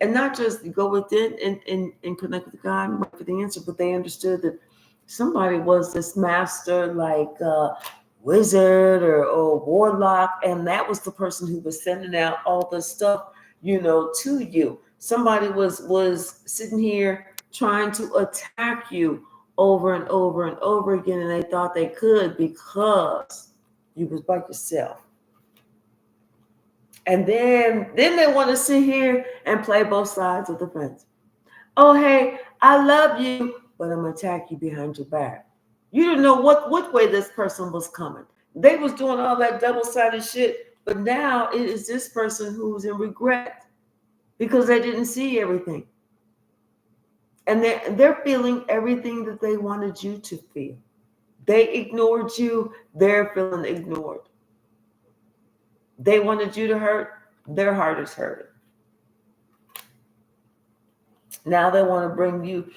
and not just go within and connect with God and wait for the answer, but they understood that somebody was this master, like wizard or warlock, and that was the person who was sending out all the stuff, to you. Somebody was sitting here trying to attack you over and over and over again, and they thought they could because you was by yourself. And then they want to sit here and play both sides of the fence. Oh, hey, I love you, but I'm gonna attack you behind your back. You didn't know what way this person was coming. They was doing all that double-sided shit, but now it is this person who's in regret because they didn't see everything. And they're feeling everything that they wanted you to feel. They ignored you, they're feeling ignored. They wanted you to hurt, their heart is hurting. Now they want to bring you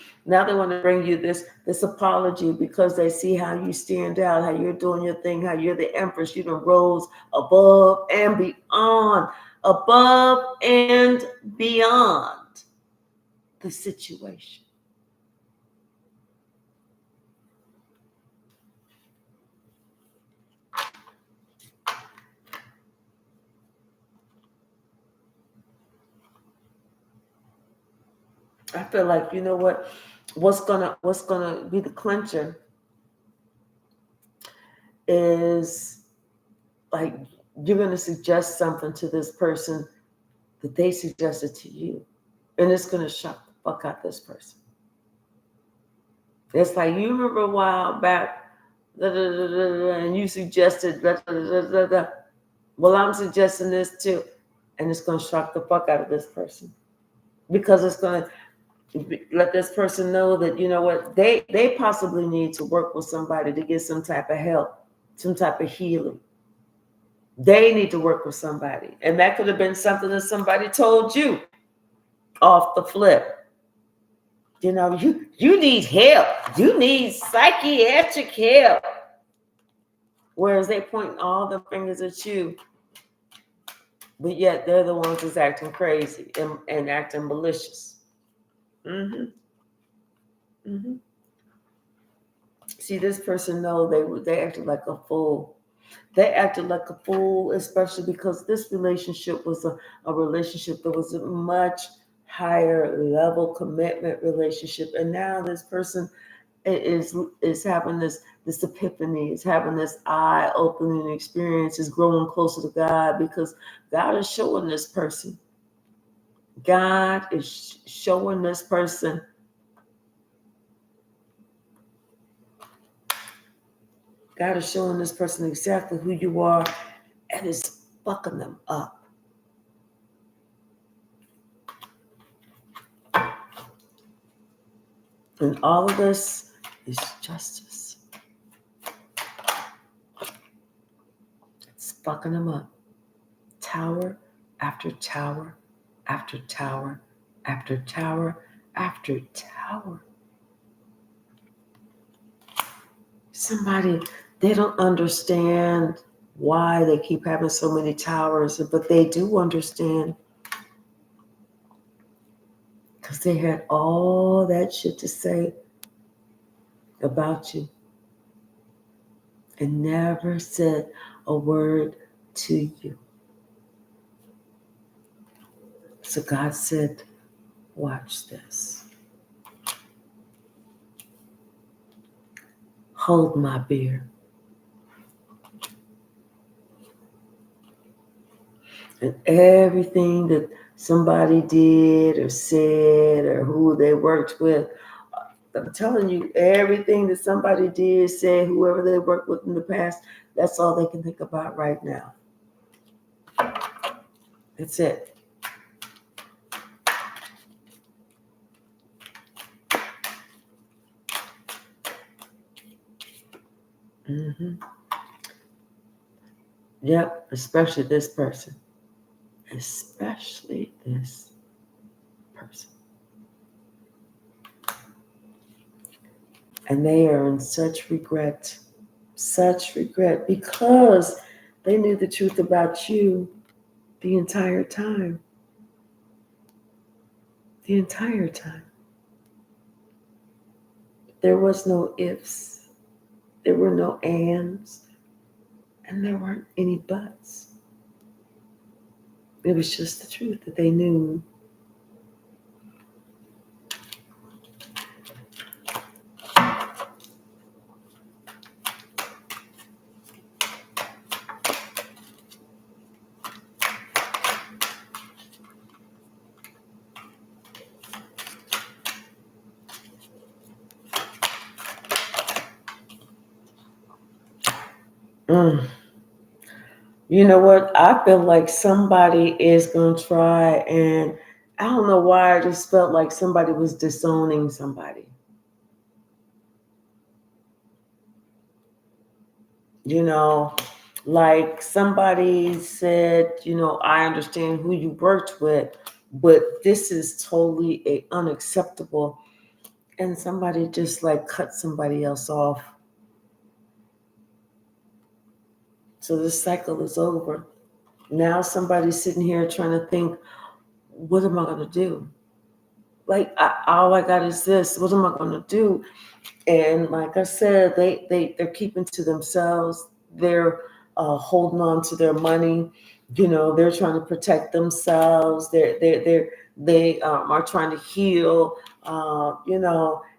this apology because they see how you stand out, how you're doing your thing, how you're the empress. You done rose above and beyond the situation. I feel like, what's gonna be the clincher is, like, you're gonna suggest something to this person that they suggested to you, and it's gonna shock the fuck out this person. It's like, you remember a while back, and you suggested, well, I'm suggesting this too, and it's gonna shock the fuck out of this person because it's gonna let this person know that, what, they possibly need to work with somebody to get some type of help, some type of healing. They need to work with somebody, and that could have been something that somebody told you off the flip. You need help. You need psychiatric help. Whereas they point all the fingers at you, but yet they're the ones that's acting crazy and acting malicious. Mm-hmm. Mm-hmm. See, this person, no, they acted like a fool. They acted like a fool, especially because this relationship was a relationship that was a much higher level commitment relationship. And now this person is having this epiphany, is having this eye-opening experience, is growing closer to God because God is showing this person. God is showing this person. God is showing this person exactly who you are, and it's fucking them up. And all of this is justice. It's fucking them up. Tower after tower after tower after tower after tower. Somebody, they don't understand why they keep having so many towers, but they do understand because they had all that shit to say about you and never said a word to you. So God said, watch this. Hold my beer. And everything that somebody did or said or who they worked with, I'm telling you, everything that somebody did, said, whoever they worked with in the past, that's all they can think about right now. That's it. Mm-hmm. Yep, especially this person. Especially this person. And they are in such regret, because they knew the truth about you the entire time. The entire time. There was no ifs, there were no ands, and there weren't any buts. It was just the truth that they knew. Mm. You know what? I feel like somebody is going to try, and I don't know why. I just felt like somebody was disowning somebody. You know, like somebody said, I understand who you worked with, but this is totally unacceptable. And somebody just like cut somebody else off. So the cycle is over. Now somebody's sitting here trying to think, what am I going to do? Like, all I got is this. What am I going to do? And like I said, they're keeping to themselves. They're holding on to their money. They're trying to protect themselves. They are trying to heal.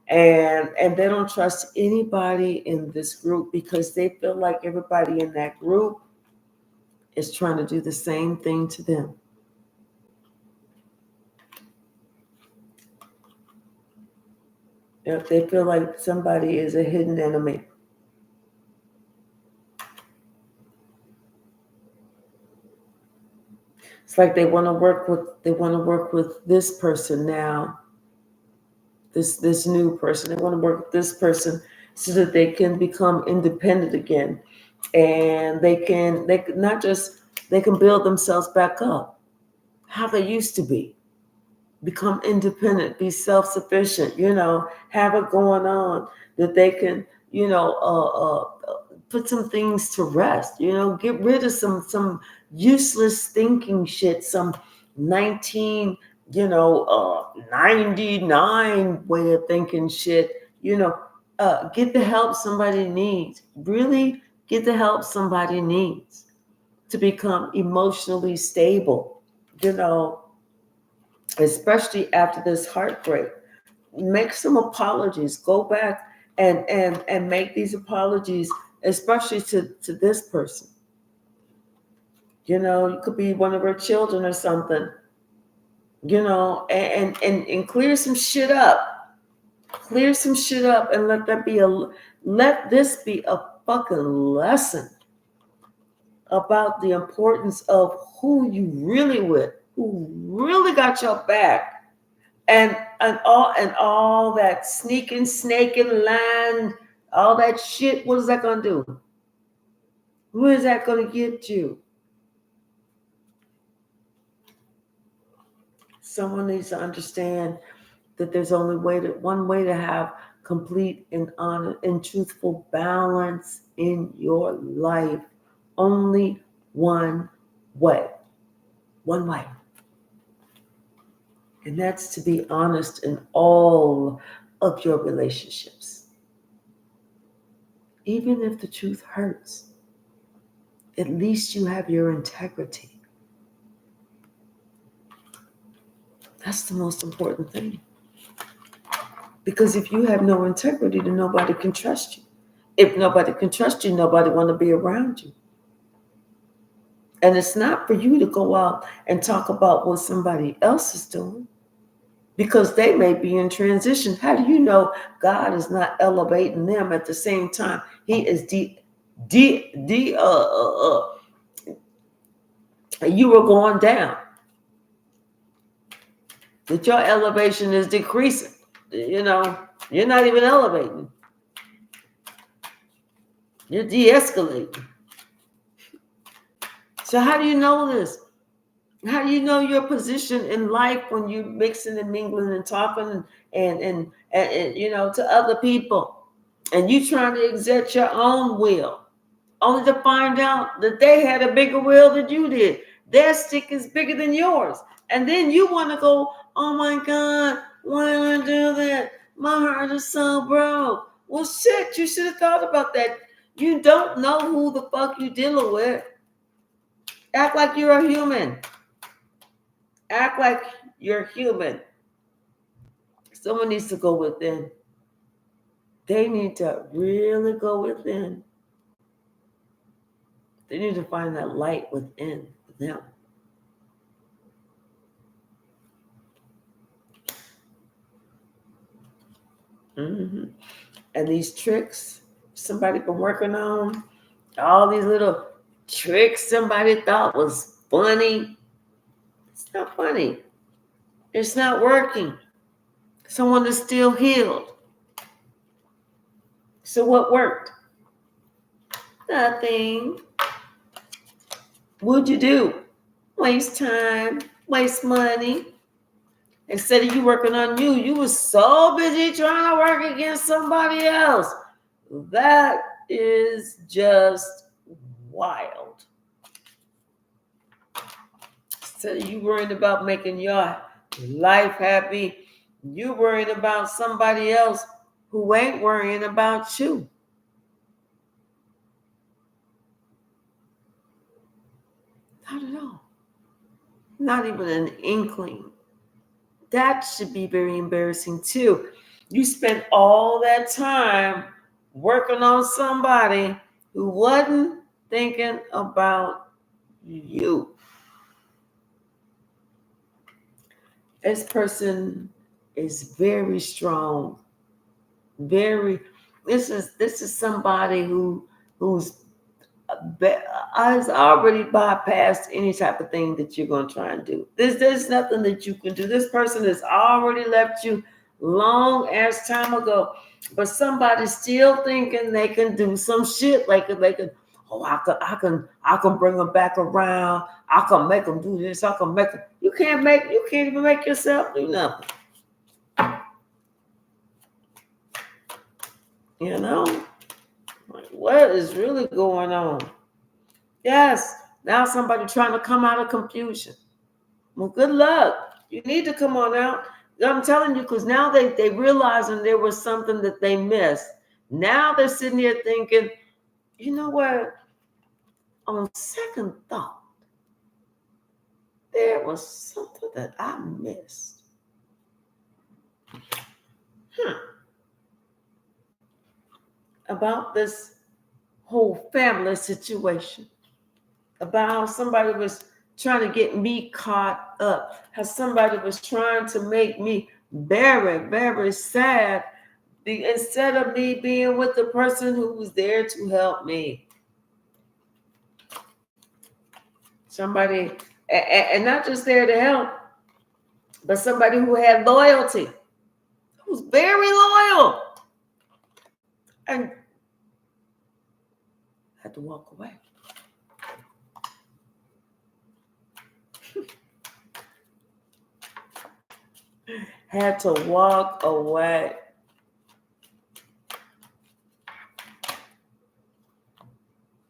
And they don't trust anybody in this group because they feel like everybody in that group is trying to do the same thing to them. If they feel like somebody is a hidden enemy. It's like they want to work with this person now. This new person. They want to work with this person so that they can become independent again. And they can not just they can build themselves back up how they used to be. Become independent, be self-sufficient, have it going on that they can, put some things to rest, get rid of some useless thinking shit, some 1999 way of thinking shit, get the help somebody needs. Really get the help somebody needs to become emotionally stable, especially after this heartbreak. Make some apologies. Go back and make these apologies, especially to this person. It could be one of her children or something. And clear some shit up. Clear some shit up and let this be a fucking lesson about the importance of who you really with, who really got your back. And all that sneaking, snaking, lying, all that shit, what is that going to do? Who is that going to get you? Someone needs to understand that there's only one way to have complete and honest and truthful balance in your life. Only one way. One way. And that's to be honest in all of your relationships. Even if the truth hurts, at least you have your integrity. That's the most important thing. Because if you have no integrity, then nobody can trust you. If nobody can trust you, nobody want to be around you. And it's not for you to go out and talk about what somebody else is doing, because they may be in transition. How do you know God is not elevating them at the same time? He is you were going down. That your elevation is decreasing. You're not even elevating. You're de-escalating. So how do you know this? How do you know your position in life when you're mixing and mingling and talking and to other people? And you trying to exert your own will, only to find out that they had a bigger will than you did. Their stick is bigger than yours. And then you want to go, oh my God, why did I do that? My heart is so broke. Well, shit, you should have thought about that. You don't know who the fuck you dealing with. Act like you're a human. Act like you're human. Someone needs to go within. They need to really go within. They need to find that light within them. Mm-hmm. And these tricks somebody been working on, all these little tricks somebody thought was funny. It's not funny. It's not working. Someone is still healed. So what worked? Nothing. What'd you do? Waste time, waste money. Instead of you working on you, you was so busy trying to work against somebody else. That is just wild. Instead of you worrying about making your life happy, you worrying about somebody else who ain't worrying about you. Not at all. Not even an inkling. That should be very embarrassing too. You spent all that time working on somebody who wasn't thinking about you. This person is very strong. This is somebody who's has already bypassed any type of thing that you're going to try and do. There's nothing that you can do. This person has already left you long as time ago, but somebody's still thinking they can do some shit like they can. Oh, I can bring them back around. I can make them do this. I can make them. You can't even make yourself do nothing. You know, like, what is really going on? Yes, now somebody trying to come out of confusion. Well, good luck. You need to come on out. I'm telling you, because now they realizing there was something that they missed. Now they're sitting here thinking, you know what? On second thought, there was something that I missed. About this whole family situation. About how somebody was trying to get me caught up. How somebody was trying to make me very, very sad instead of me being with the person who was there to help me. Somebody, and not just there to help, but somebody who had loyalty, who's very loyal, and had to walk away. Had to walk away.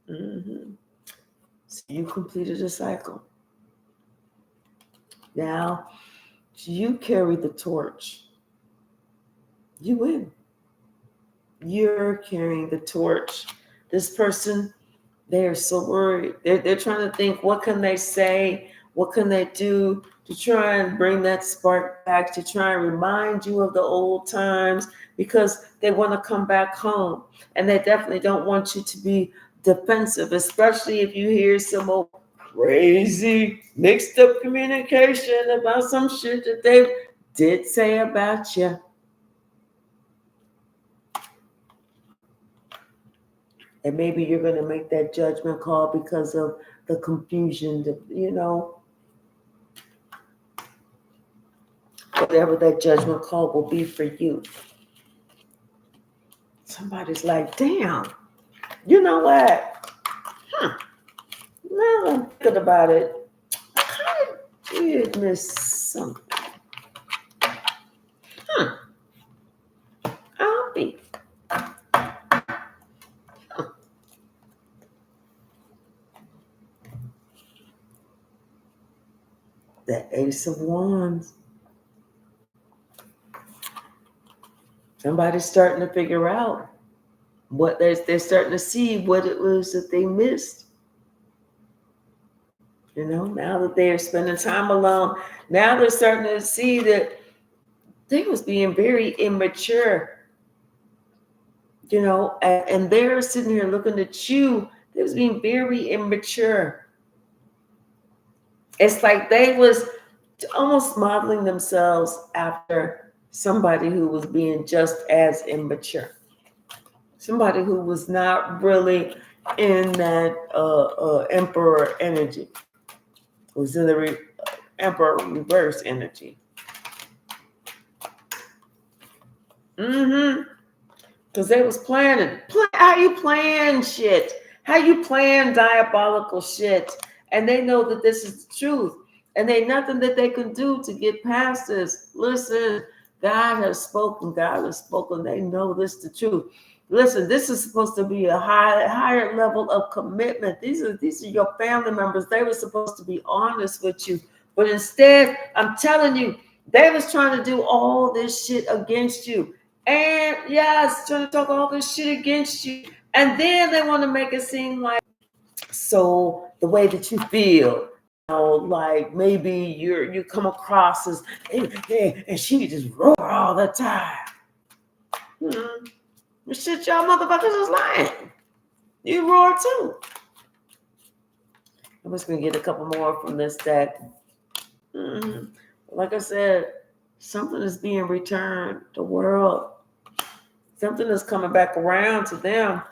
Mm-hmm. So you completed a cycle. Now you carry the torch. You win. You're carrying the torch. This person, they are so worried. They're trying to think, what can they say? What can they do to try and bring that spark back, to try and remind you of the old times, because they want to come back home. And they definitely don't want you to be defensive, especially if you hear some old crazy mixed up communication about some shit that they did say about you. And maybe you're going to make that judgment call because of the confusion, whatever that judgment call will be for you. Somebody's like, damn, you know what? Now I'm thinking about it. I kind of did miss something. I'll be The Ace of Wands. Somebody's starting to figure out what they're starting to see what it was that they missed. Now that they're spending time alone, now they're starting to see that they was being very immature, and they're sitting here looking at you. They was being very immature. It's like they was almost modeling themselves after somebody who was being just as immature. Somebody who was not really in that emperor energy. Was in the emperor reverse energy. Because they was planning. How you plan shit? How you plan diabolical shit? And they know that this is the truth. And there's nothing that they can do to get past this. Listen, God has spoken. God has spoken. They know this is the truth. Listen, this is supposed to be a higher level of commitment. These are your family members. They were supposed to be honest with you. But instead, I'm telling you, they was trying to do all this shit against you. And yes, trying to talk all this shit against you. And then they want to make it seem like, so the way that you feel, like maybe you come across as, and she just roar all the time. Shit, y'all motherfuckers is lying. You roar too. I'm just going to get a couple more from this deck. Like I said, something is being returned. The world. Something is coming back around to them.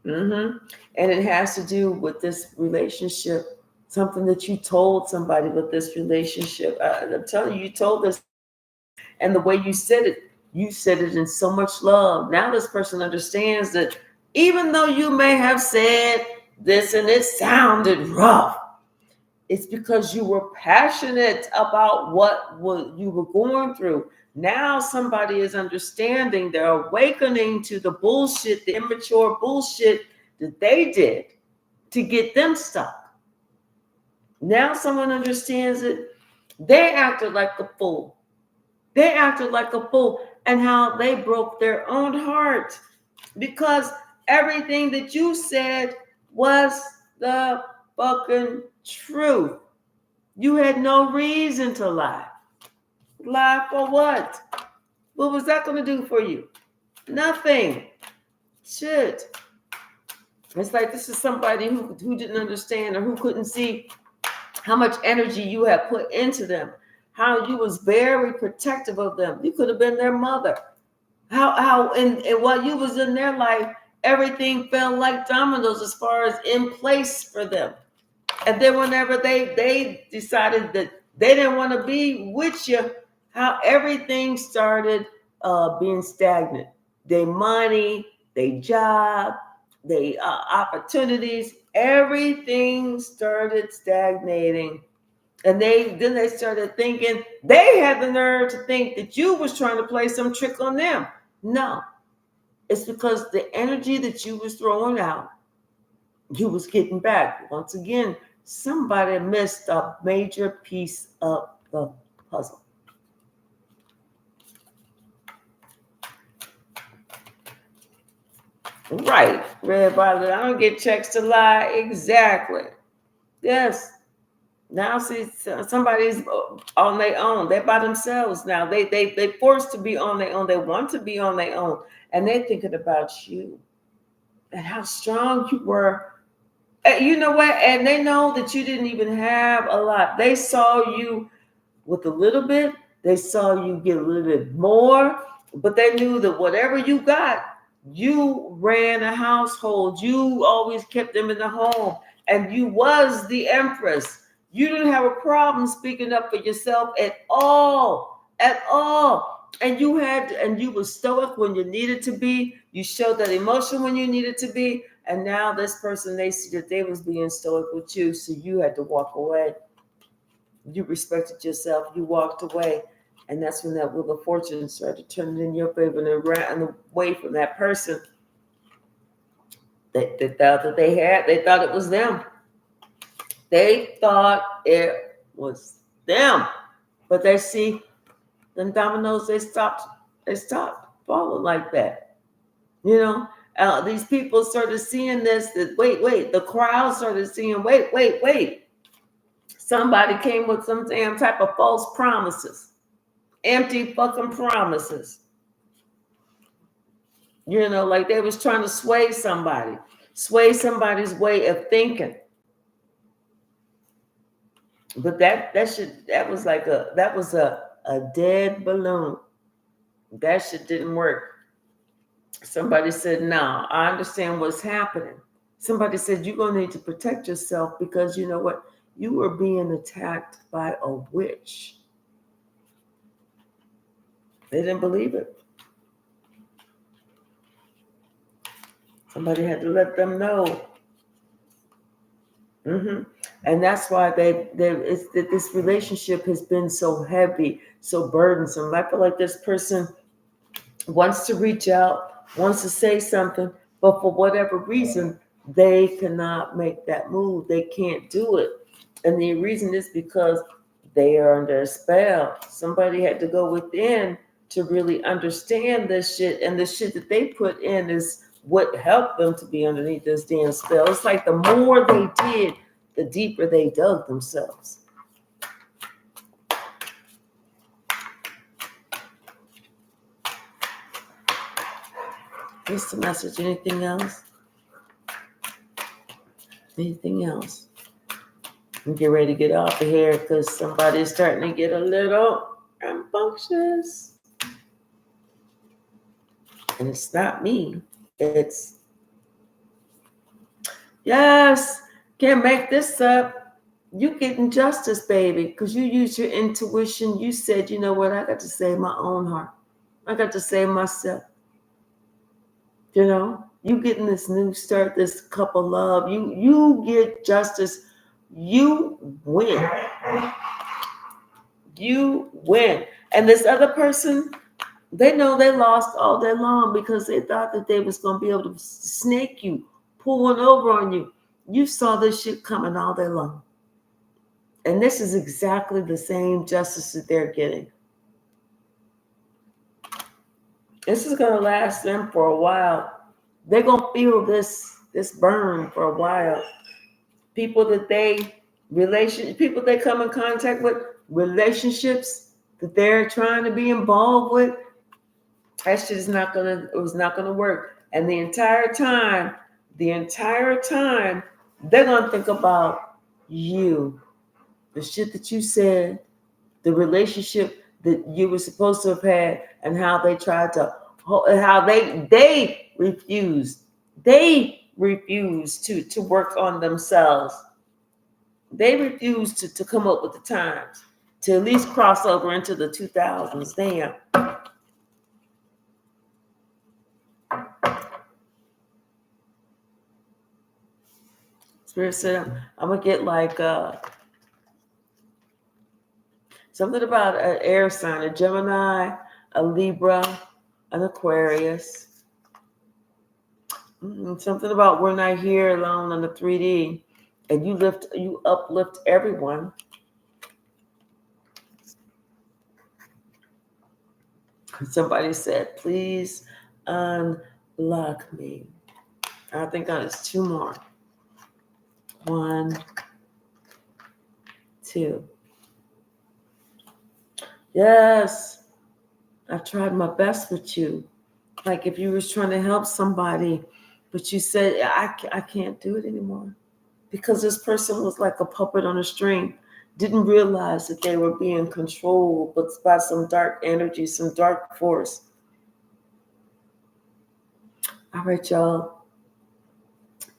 And it has to do with this relationship. Something that you told somebody with this relationship. I'm telling you, you told this. And the way you said it in so much love. Now this person understands that even though you may have said this and it sounded rough, it's because you were passionate about what you were going through. Now somebody is understanding. They're awakening to the bullshit, the immature bullshit that they did to get them stuck. Now someone understands it. They acted like a fool. They acted like a fool, and how they broke their own heart because everything that you said was the fucking truth. You had no reason to lie. Lie for what? What was that going to do for you? Nothing. Shit. It's like this is somebody who didn't understand or who couldn't see how much energy you had put into them. How you was very protective of them. You could have been their mother. How and while you was in their life, everything felt like dominoes as far as in place for them. And then whenever they decided that they didn't want to be with you, how everything started being stagnant. Their money, their job, their opportunities, everything started stagnating. And then they started thinking, they had the nerve to think that you was trying to play some trick on them. No, it's because the energy that you was throwing out, you was getting back. Once again, somebody missed a major piece of the puzzle. Right, Red Violet. I don't get checks to lie. Exactly. Yes. Now see, somebody's on their own. They're by themselves now. They forced to be on their own. They want to be on their own, and they're thinking about you and how strong you were. And you know what? And they know that you didn't even have a lot. They saw you with a little bit. They saw you get a little bit more, but they knew that whatever you got, you ran a household. You always kept them in the home, and you was the empress. You didn't have a problem speaking up for yourself at all. And you were stoic when you needed to be. You showed that emotion when you needed to be. And now this person, they see that they was being stoic with you, so you had to walk away. You respected yourself. You walked away. And that's when that wheel of fortune started turning in your favor and ran away from that person. They thought that they thought it was them. They thought it was them. But they see them dominoes, they stopped falling like that. You know, these people started seeing this, that wait, the crowd started seeing, wait. Somebody came with some damn type of false promises, empty fucking promises. You know, like they was trying to sway somebody's way of thinking. But that was a dead balloon. That shit didn't work. Somebody said, "No, I understand what's happening." Somebody said, "You're gonna need to protect yourself because you know what? You were being attacked by a witch." They didn't believe it. Somebody had to let them know. And that's why this relationship has been so heavy, so burdensome. I feel like this person wants to reach out, wants to say something, but for whatever reason, they cannot make that move. They can't do it. And the reason is because they are under a spell. Somebody had to go within to really understand this shit. And the shit that they put in is what helped them to be underneath this damn spell. It's like the more they did, the deeper they dug themselves. What's the message? Anything else? Anything else? I'm getting ready to get off of here because somebody's starting to get a little rambunctious. And it's not me. It's, yes, can't make this up. You getting justice, baby, because you used your intuition. You said, you know what? I got to save my own heart. I got to save myself. You know, you getting this new start, this couple love. You get justice. You win. You win. And this other person, they know they lost all day long because they thought that they was going to be able to snake you, pull one over on you. You saw this shit coming all day long. And this is exactly the same justice that they're getting. This is going to last them for a while. They're going to feel this burn for a while. People they come in contact with, relationships that they're trying to be involved with, that shit is not gonna work. And the entire time, they're gonna think about you, the shit that you said, the relationship that you were supposed to have had, and how they tried to, how they refused. They refused to work on themselves. They refused to come up with the times to at least cross over into the 2000s. Damn. Spirit said, I'm going to get like something about an air sign, a Gemini, a Libra, an Aquarius. Something about we're not here alone in the 3D. And you uplift everyone. Somebody said, please unblock me. I think that is 2 more. 1, 2. Yes, I tried my best with you. Like if you was trying to help somebody, but you said, I can't do it anymore. Because this person was like a puppet on a string. Didn't realize that they were being controlled by some dark energy, some dark force. All right, y'all.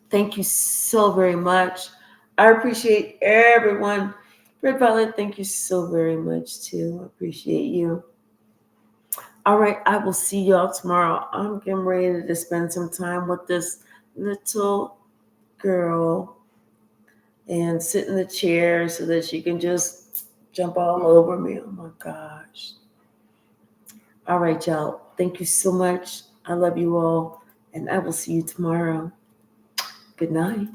Thank you so very much. I appreciate everyone. Red Violet, thank you so very much too. I appreciate you. All right, I will see y'all tomorrow. I'm getting ready to spend some time with this little girl and sit in the chair so that she can just jump all over me. Oh my gosh. All right, y'all. Thank you so much. I love you all, and I will see you tomorrow. Good night.